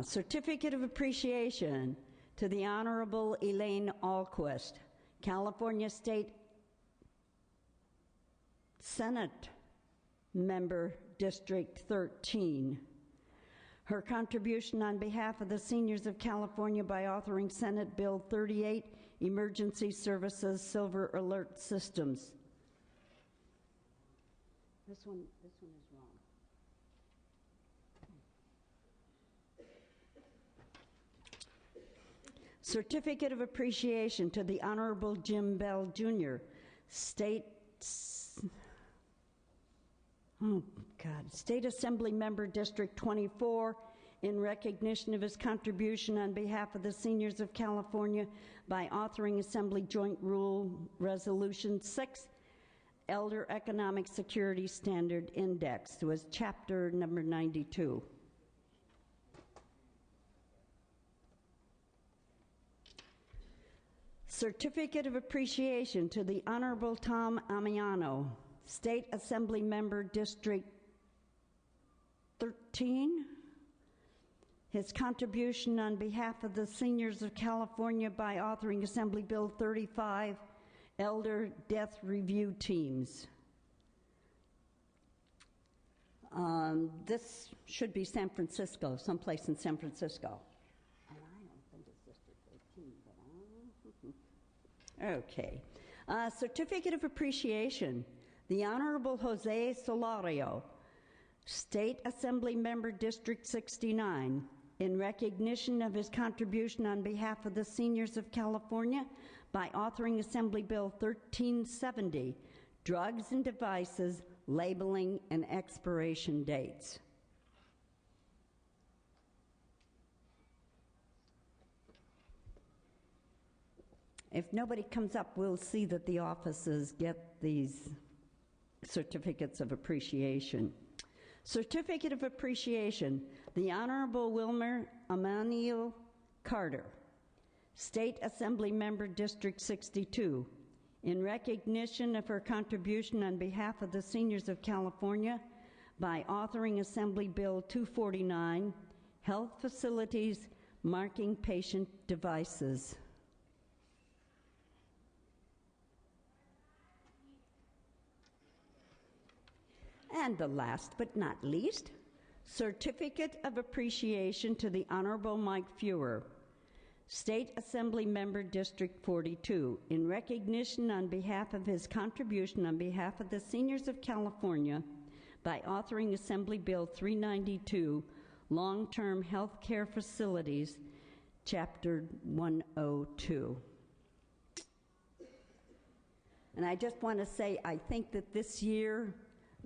Certificate of Appreciation to the Honorable Elaine Alquist, California State Senate Member, District 13. Her contribution on behalf of the seniors of California by authoring Senate Bill 38, Emergency Services Silver Alert Systems. This one is wrong. Certificate of Appreciation to the Honorable Jim Bell, Jr., State Assembly Member, District 24, in recognition of his contribution on behalf of the seniors of California by authoring Assembly Joint Rule Resolution 6, Elder Economic Security Standard Index, was Chapter number 92. Certificate of Appreciation to the Honorable Tom Amiano, State Assembly Member, District 13. His contribution on behalf of the seniors of California by authoring Assembly Bill 35, Elder Death Review Teams. This should be San Francisco, someplace in San Francisco. Okay. Certificate of Appreciation. The Honorable Jose Solario, State Assembly Member, District 69, in recognition of his contribution on behalf of the seniors of California by authoring Assembly Bill 1370, Drugs and Devices, Labeling and Expiration Dates. If nobody comes up, we'll see that the offices get these certificates of appreciation. Certificate of Appreciation, the Honorable Wilmer Emmanuel Carter, State Assembly Member, District 62, in recognition of her contribution on behalf of the seniors of California by authoring Assembly Bill 249, Health Facilities Marking Patient Devices. And the last but not least, Certificate of Appreciation to the Honorable Mike Feuer, State Assembly Member, District 42, in recognition on behalf of his contribution on behalf of the seniors of California by authoring Assembly Bill 392, Long-Term Health Care Facilities, Chapter 102. And I just want to say, I think that this year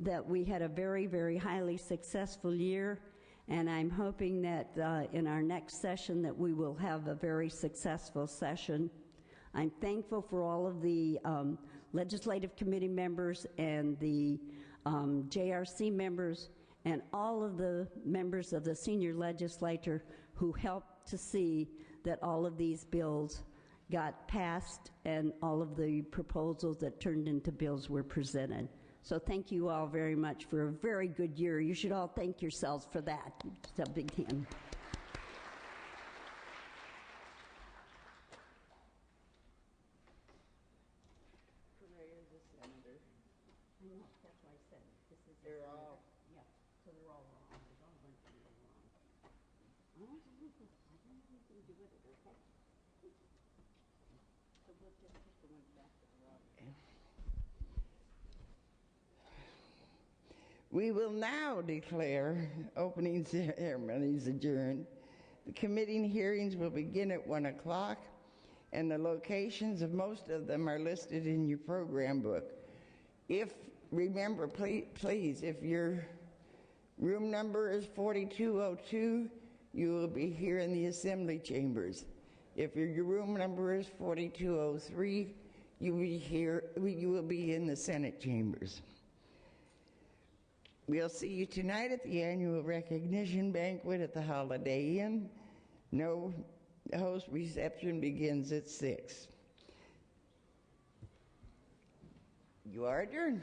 that we had a very, very highly successful year, and I'm hoping that in our next session that we will have a very successful session. I'm thankful for all of the legislative committee members and the JRC members and all of the members of the senior legislature who helped to see that all of these bills got passed and all of the proposals that turned into bills were presented. So thank you all very much for a very good year. You should all thank yourselves for that. It's a big hand. We will now declare opening ceremonies adjourned. The committee hearings will begin at 1 o'clock, and the locations of most of them are listed in your program book. Remember, please, if your room number is 4202, you will be here in the assembly chambers. If your room number is 4203, you will be in the Senate chambers. We'll see you tonight at the annual recognition banquet at the Holiday Inn. No host reception begins at 6. You are adjourned.